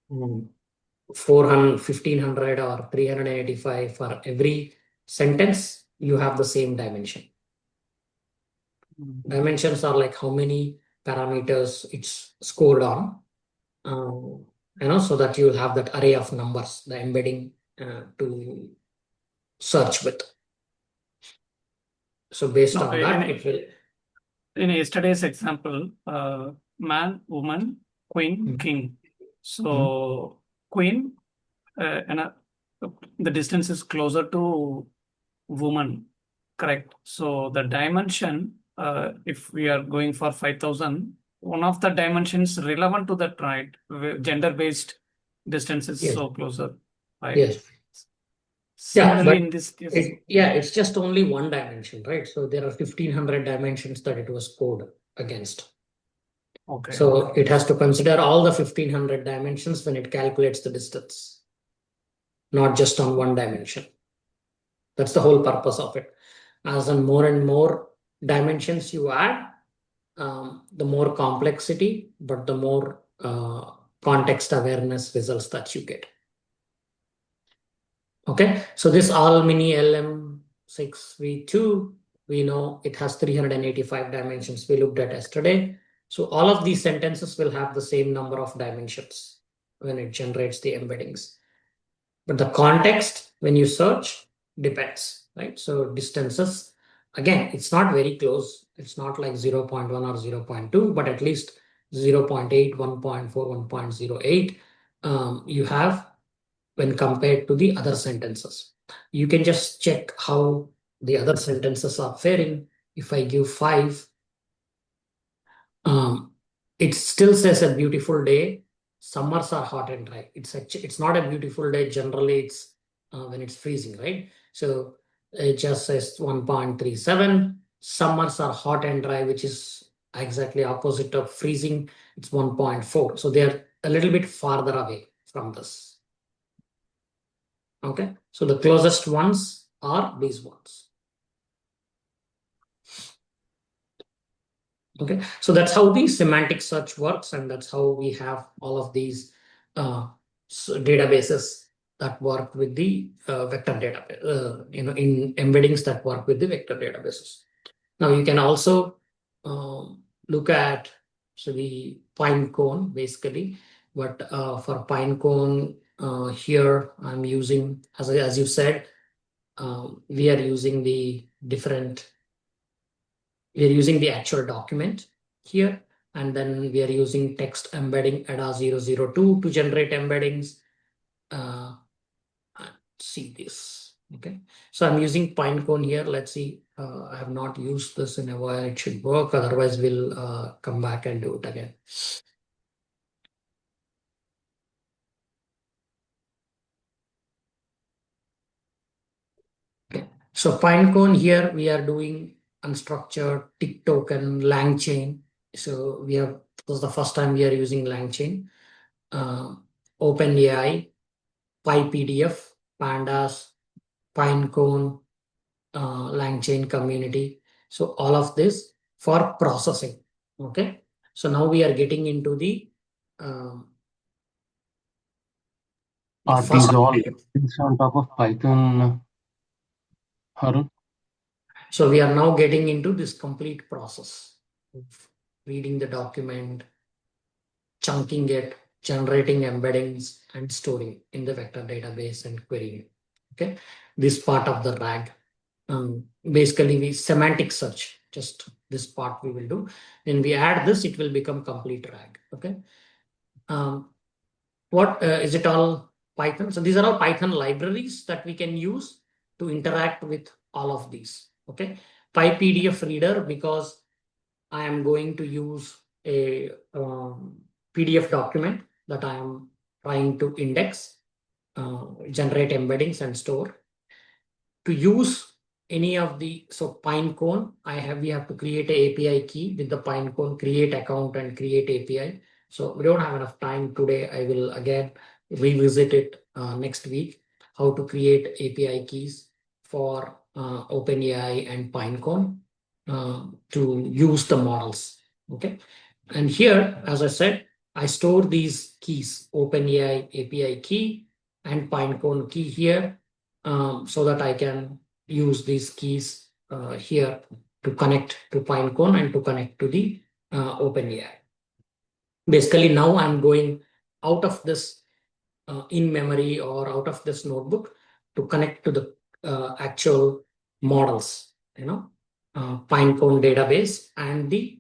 S1: 400, 1500 or 385 for every sentence. You have the same dimension. Dimensions are like how many parameters it's scored on, so that you will have that array of numbers, the embedding to search with. So based on that, it will.
S5: In yesterday's example, man, woman, queen, king. So queen, the distance is closer to woman, correct? So the dimension, if we are going for 5,000, one of the dimensions relevant to that, right? Gender-based distance is
S1: Yes.
S5: so closer, right?
S1: Yes.
S5: Similarly, in this case,
S1: it's just only one dimension, right? So there are 1500 dimensions that it was scored against.
S5: okay.
S1: So it has to consider all the 1500 dimensions when it calculates the distance, not just on one dimension. That's the whole purpose of it. As in more and more dimensions you add, the more complexity, but the more context awareness results that you get. Okay, so this all mini LM6v2, we know it has 385 dimensions we looked at yesterday. So all of these sentences will have the same number of dimensions when it generates the embeddings. But the context when you search depends, right? So distances, again, it's not very close. It's not like 0.1 or 0.2, but at least 0.8, 1.4, 1.08 you have when compared to the other sentences. You can just check how the other sentences are faring. If I give 5, it still says a beautiful day. Summers are hot and dry. It's not a beautiful day. Generally, it's when it's freezing, right? So it just says 1.37. Summers are hot and dry, which is exactly opposite of freezing. It's 1.4. So they're a little bit farther away from this. Okay, so the closest ones are these ones. Okay, so that's how the semantic search works, and that's how we have all of these databases that work with the vector database, in embeddings that work with the vector databases. Now you can also look at the Pinecone basically, but for Pinecone here I'm using, as you said, we are using the actual document here, and then we are using text embedding ADA002 to generate embeddings. See this. Okay, so I'm using Pinecone here. Let's see. I have not used this in a while. It should work. Otherwise, we'll come back and do it again. Okay, so Pinecone here we are doing unstructured tick token LangChain. So this is the first time we are using LangChain. OpenAI, PyPDF, Pandas, Pinecone, LangChain community. So all of this for processing. Okay. So now we are getting into the
S6: Are
S1: first.
S6: these all things on top of Python, Harun?
S1: So we are now getting into this complete process of reading the document, chunking it, generating embeddings, and storing in the vector database and querying. Okay, this part of the RAG. Basically, we semantic search. Just this part we will do. When we add this, it will become complete RAG. Okay. What is it all Python? So these are all Python libraries that we can use to interact with all of these. Okay. PyPDF reader, because I am going to use a PDF document that I am trying to index, generate embeddings and store. To use any of the, so Pinecone, we have to create an API key with the Pinecone, create account and create API. So we don't have enough time today. I will again revisit it next week, how to create API keys for OpenAI and Pinecone to use the models. Okay. And here, as I said, I store these keys, OpenAI API key and Pinecone key here, so that I can use these keys here to connect to Pinecone and to connect to the OpenAI. Basically, now I'm going out of this in memory or out of this notebook to connect to the actual models, Pinecone database and the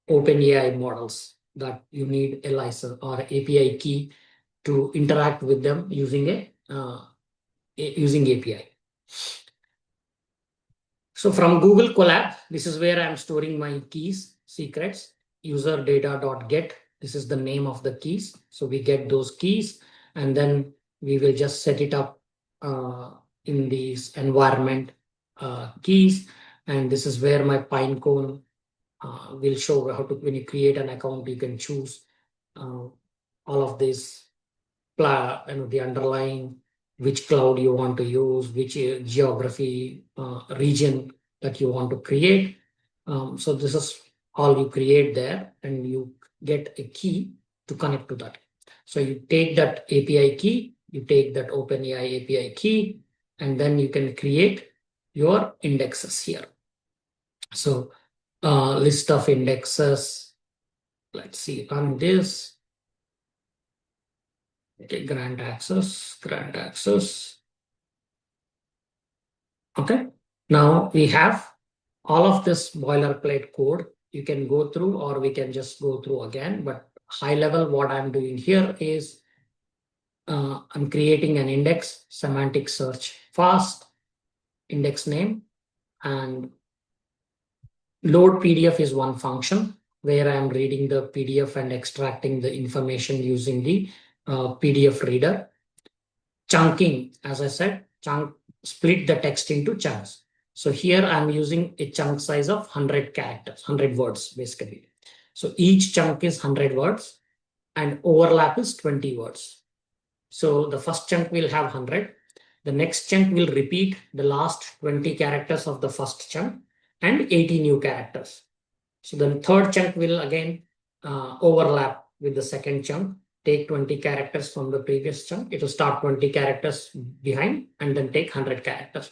S1: OpenAI models that you need a license or API key to interact with them using API. So from Google Colab, this is where I'm storing my keys, secrets, user data.get. This is the name of the keys. So we get those keys and then we will just set it up in these environment keys. And this is where my Pinecone will show how to, when you create an account, you can choose all of this, the underlying, which cloud you want to use, which geography region that you want to create. So this is all you create there, and you get a key to connect to that. So you take that API key, you take that OpenAI API key, and then you can create your indexes here. So list of indexes. Let's see, run this. Okay, grant access. Okay, now we have all of this boilerplate code. You can go through, or we can just go through again, but high level, what I'm doing here is I'm creating an index, semantic search fast, index name, and load PDF is one function where I'm reading the PDF and extracting the information using the PDF reader. Chunking, as I said, split the text into chunks. So here I'm using a chunk size of 100 characters, 100 words basically. So each chunk is 100 words and overlap is 20 words. So the first chunk will have 100. The next chunk will repeat the last 20 characters of the first chunk and 80 new characters. So the third chunk will again overlap with the second chunk. Take 20 characters from the previous chunk. It will start 20 characters behind and then take 100 characters.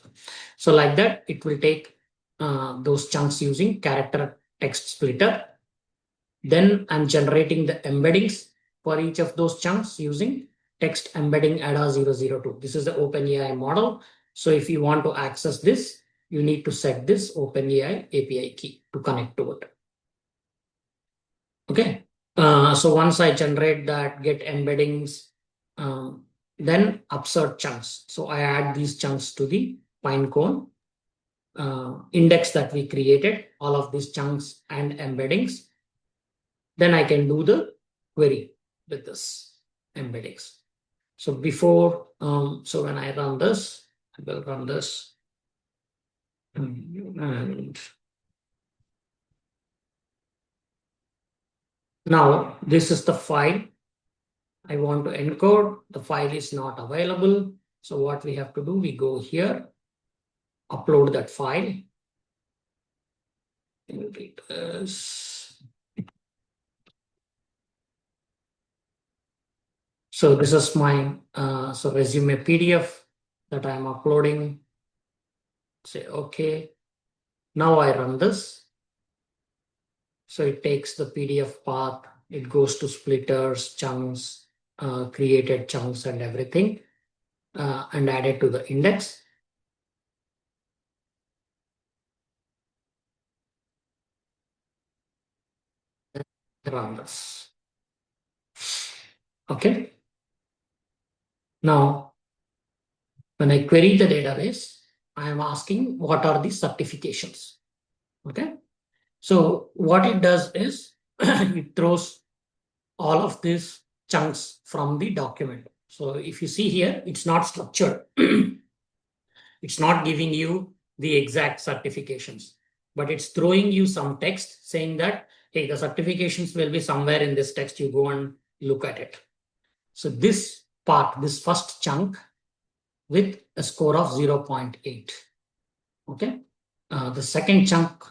S1: So like that, it will take those chunks using character text splitter. Then I'm generating the embeddings for each of those chunks using text embedding ADA002. This is the OpenAI model. So if you want to access this, you need to set this OpenAI API key to connect to it. Okay. So once I generate that, get embeddings, then upsert chunks. So I add these chunks to the Pinecone index that we created, all of these chunks and embeddings. Then I can do the query with this embeddings. So before, so when I run this, I will run this. And now this is the file I want to encode. The file is not available. So what we have to do, we go here, upload that file. So this is my resume PDF that I'm uploading. Say okay. Now I run this. So it takes the PDF path. It goes to splitters, chunks, created chunks and everything, and add it to the index. Run this. Okay. Now, when I query the database, I am asking what are the certifications. Okay. So what it does is it throws all of these chunks from the document. So if you see here, it's not structured. It's not giving you the exact certifications, but it's throwing you some text saying that, hey, the certifications will be somewhere in this text. You go and look at it. So this part, this first chunk with a score of 0.8. Okay. The second chunk,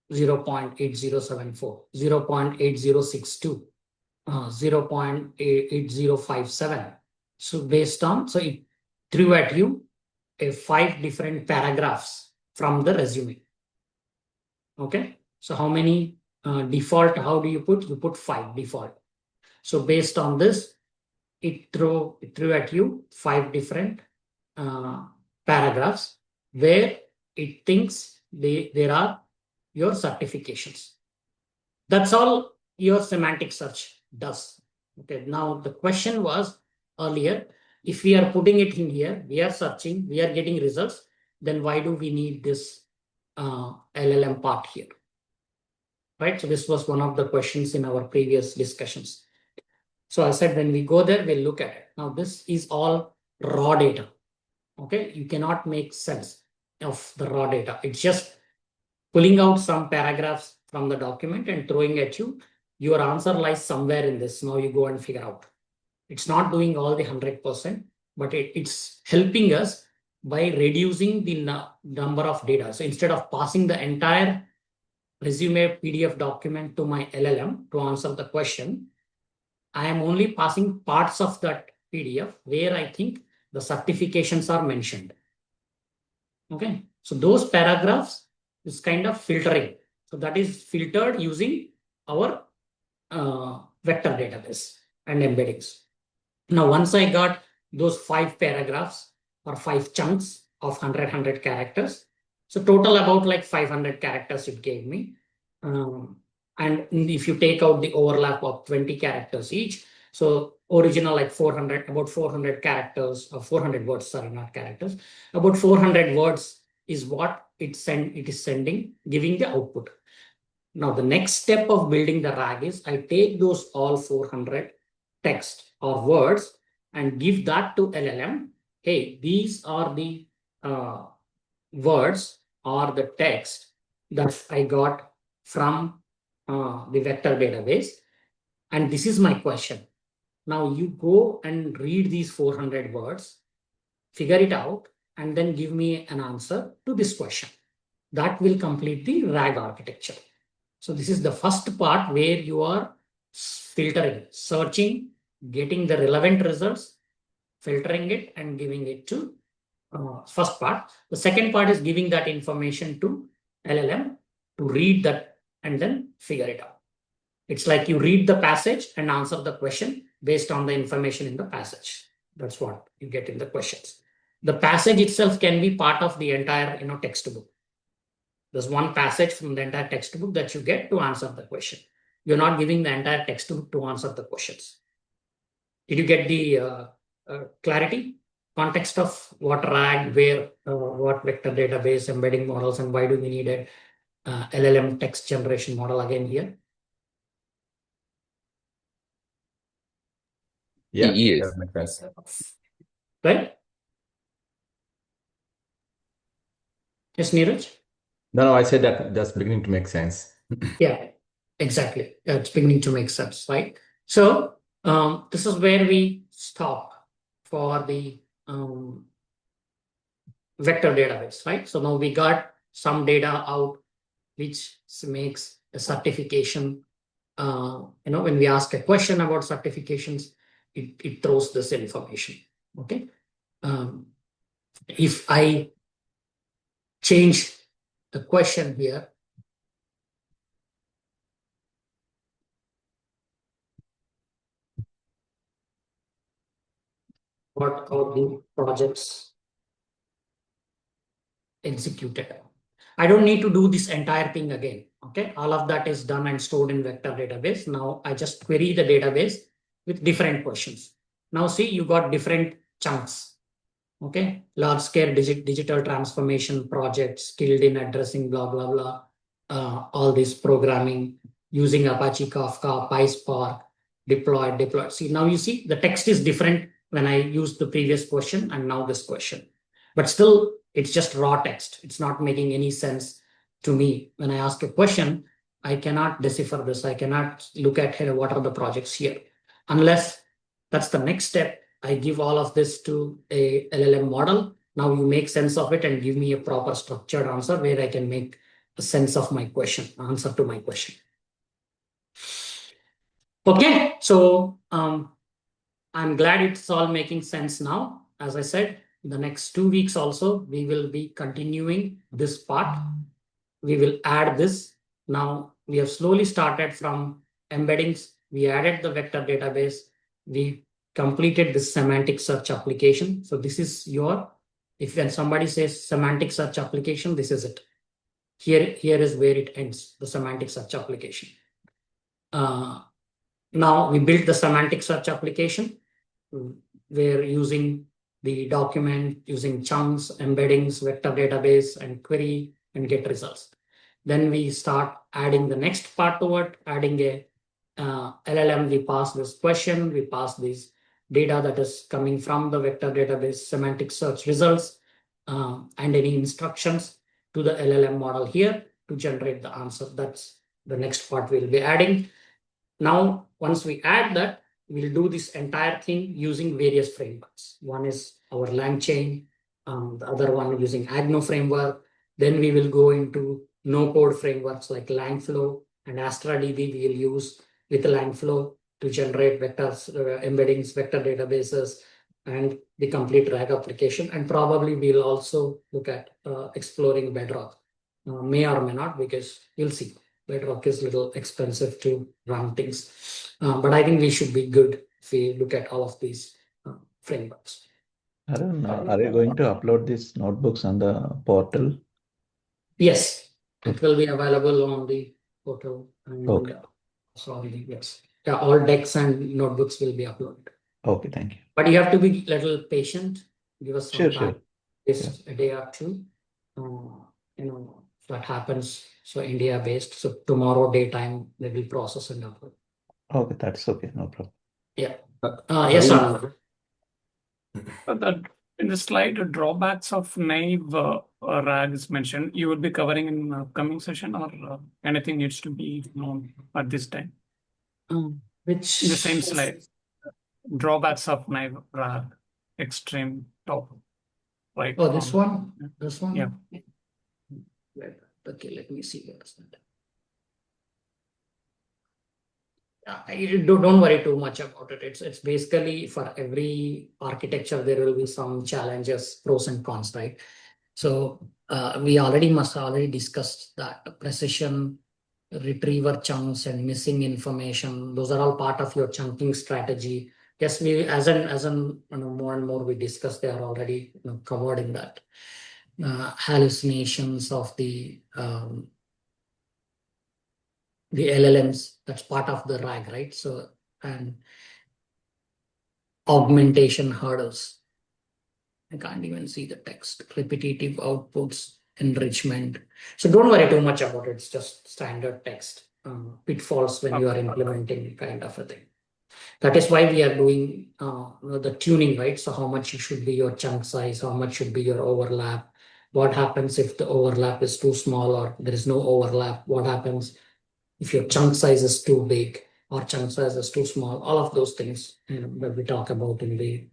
S1: 0.8074, 0.8062, 0.8057. So based on, so it threw at you 5 different paragraphs from the resume. Okay. So how many default, how do you put? You put 5 default. So based on this, it threw at you 5 different paragraphs where it thinks there are your certifications. That's all your semantic search does. Okay. Now the question was earlier, if we are putting it in here, we are searching, we are getting results, then why do we need this LLM part here? Right. So this was one of the questions in our previous discussions. So I said, when we go there, we'll look at it. Now this is all raw data. Okay. You cannot make sense of the raw data. It's just pulling out some paragraphs from the document and throwing at you. Your answer lies somewhere in this. Now you go and figure out. It's not doing all the 100%, but it's helping us by reducing the number of data. So instead of passing the entire resume PDF document to my LLM to answer the question, I am only passing parts of that PDF where I think the certifications are mentioned. Okay, so those paragraphs is kind of filtering. So that is filtered using our vector database and embeddings. Now, once I got those 5 paragraphs or 5 chunks of 100 characters, so total about like 500 characters it gave me. And if you take out the overlap of 20 characters each, so original like 400, about 400 characters or 400 words, sorry, not characters, about 400 words is what it is sending, giving the output. Now, the next step of building the RAG is I take those all 400 text or words and give that to LLM. Hey, these are the words or the text that I got from the vector database. And this is my question. Now you go and read these 400 words, figure it out, and then give me an answer to this question. That will complete the RAG architecture. So this is the first part where you are filtering, searching, getting the relevant results, filtering it and giving it to first part. The second part is giving that information to LLM to read that and then figure it out. It's like you read the passage and answer the question based on the information in the passage. That's what you get in the questions. The passage itself can be part of the entire textbook. There's one passage from the entire textbook that you get to answer the question. You're not giving the entire textbook to answer the questions. Did you get the clarity? Context of what RAG, where, what vector database, embedding models, and why do we need a LLM text generation model again here?
S4: Yeah,
S3: Yes.
S4: that makes sense.
S1: Right? Yes, Neeraj?
S4: No, I said that's beginning to make sense.
S1: Yeah, exactly. It's beginning to make sense, right? So this is where we stop for the vector database, right? So now we got some data out, which makes a certification. When we ask a question about certifications, it throws this information. Okay. If I change the question here, what are the projects executed? I don't need to do this entire thing again. Okay, all of that is done and stored in vector database. Now I just query the database with different questions. Now see, you got different chunks. Okay, large scale digital transformation project, skilled in addressing blah blah blah, all this programming using Apache Kafka, PySpark, deployed. See, now you see the text is different when I used the previous question and now this question, but still it's just raw text. It's not making any sense to me. When I ask a question, I cannot decipher this. I cannot look at, hey, what are the projects here, unless that's the next step. I give all of this to a LLM model. Now you make sense of it and give me a proper structured answer where I can make a sense of my question, answer to my question. Okay, so I'm glad it's all making sense now. As I said, the next 2 weeks also, we will be continuing this part. We will add this. Now we have slowly started from embeddings. We added the vector database. We completed this semantic search application. So this is when somebody says semantic search application, this is it. Here is where it ends, the semantic search application. Now we built the semantic search application. We're using the document, using chunks, embeddings, vector database, and query and get results. Then we start adding the next part to it, adding a LLM. We pass this question, we pass this data that is coming from the vector database, semantic search results, and any instructions to the LLM model here to generate the answer. That's the next part we'll be adding. Now, once we add that, we'll do this entire thing using various frameworks. One is our LangChain, the other one using Agno framework. Then we will go into no-code frameworks like Langflow and AstraDB we'll use with Langflow. to generate vectors, embeddings, vector databases, and the complete RAG application. And probably we'll also look at exploring Bedrock. May or may not, because we'll see. Bedrock is a little expensive to run things. But I think we should be good if we look at all of these frameworks.
S11: Arun, are you going to upload these notebooks on the portal?
S1: Yes, it will be available on the portal. And
S11: Okay.
S1: sorry, yes. Yeah, all decks and notebooks will be uploaded.
S11: Okay, thank you.
S1: But you have to be a little patient. Give us some
S11: Sure,
S1: time.
S11: sure.
S1: Just a day or two. That happens. So India based. So tomorrow daytime they will process and upload.
S11: Okay, that's okay, no problem.
S1: Yeah. Yes, sir.
S5: In the slide, the drawbacks of naive RAG is mentioned. You will be covering in upcoming session, or anything needs to be known at this time?
S1: Which
S5: in the same slide, drawbacks of naive RAG, extreme top right.
S1: Oh, this one? This one?
S5: Yeah.
S1: Okay, let me see what is that. Don't worry too much about it. It's basically for every architecture there will be some challenges, pros and cons, right? So we must already discussed that precision, retriever chunks, and missing information. Those are all part of your chunking strategy. Yes, we as more and more we discuss, they are already covered in that. Hallucinations of the LLMs, that's part of the RAG, right? So, and augmentation hurdles. I can't even see the text. Repetitive outputs, enrichment. So don't worry too much about it. It's just standard text. Pitfalls when you are implementing kind of a thing. That is why we are doing the tuning, right? So how much should be your chunk size? How much should be your overlap? What happens if the overlap is too small or there is no overlap? What happens if your chunk size is too big or chunk size is too small? All of those things that we talk about in the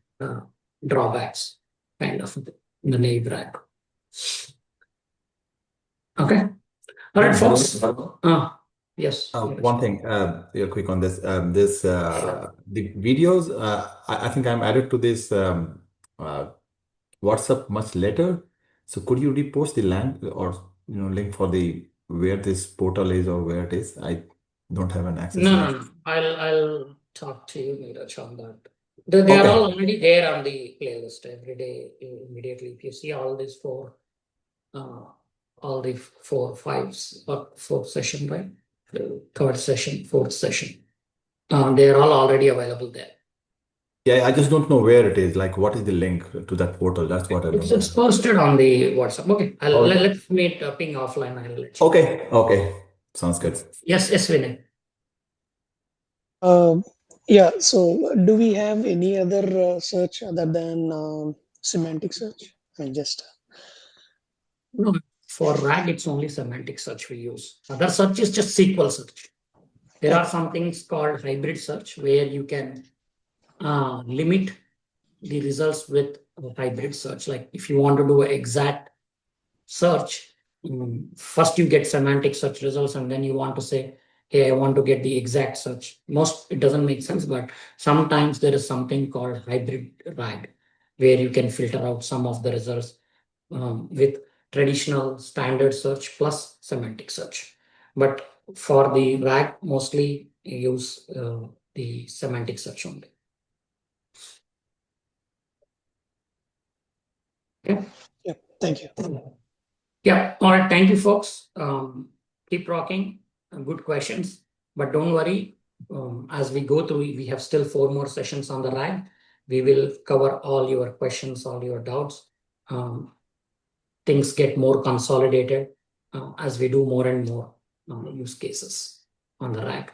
S1: drawbacks, kind of in the naive RAG. Okay. All right, folks. Yes.
S4: One thing, real quick on this. The videos. I think I'm added to this WhatsApp much later. So could you repost the link or link for the where this portal is or where it is? I don't have an access yet.
S1: No. I'll talk to you later on that. They are all already there on the playlist every day immediately. If you see all these four, all the 4, 5s, or 4th session, right? The 3rd session, 4th session. They are all already available there.
S4: Yeah, I just don't know where it is. Like, what is the link to that portal? That's what I don't know.
S1: It's posted on the WhatsApp. Okay, let's meet ping offline. I'll let you.
S4: Okay, sounds good.
S1: Yes, Vinay.
S12: Yeah. So, do we have any other search other than semantic search?
S1: No, for RAG, it's only semantic search we use. Other search is just SQL search. There are some things called hybrid search where you can limit the results with hybrid search. Like if you want to do an exact search, first you get semantic search results and then you want to say, hey, I want to get the exact search. It doesn't make sense, but sometimes there is something called hybrid RAG where you can filter out some of the results with traditional standard search plus semantic search. But for the RAG, mostly you use the semantic search only. Okay.
S12: Yeah, thank you.
S1: Yeah, all right. Thank you, folks. Keep rocking. Good questions. But don't worry. As we go through, we have still 4 more sessions on the RAG. We will cover all your questions, all your doubts. Things get more consolidated as we do more and more use cases on the RAG.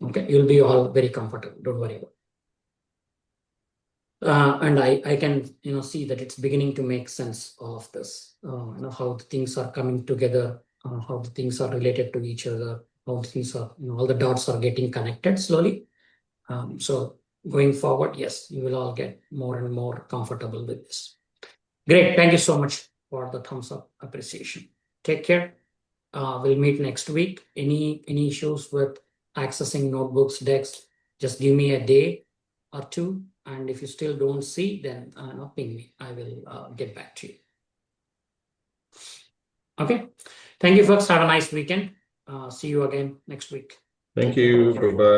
S1: Okay, you'll be all very comfortable. Don't worry about it. And I can see that it's beginning to make sense of this. How the things are coming together, how the things are related to each other, how the things are, all the dots are getting connected slowly. So going forward, yes, you will all get more and more comfortable with this. Great. Thank you so much for the thumbs up appreciation. Take care. We'll meet next week. Any issues with accessing notebooks, decks, Just give me a day or two, and if you still don't see, then ping me. I will get back to you. Okay. Thank you, folks. Have a nice weekend. See you again next week.
S13: Thank you. Bye-bye.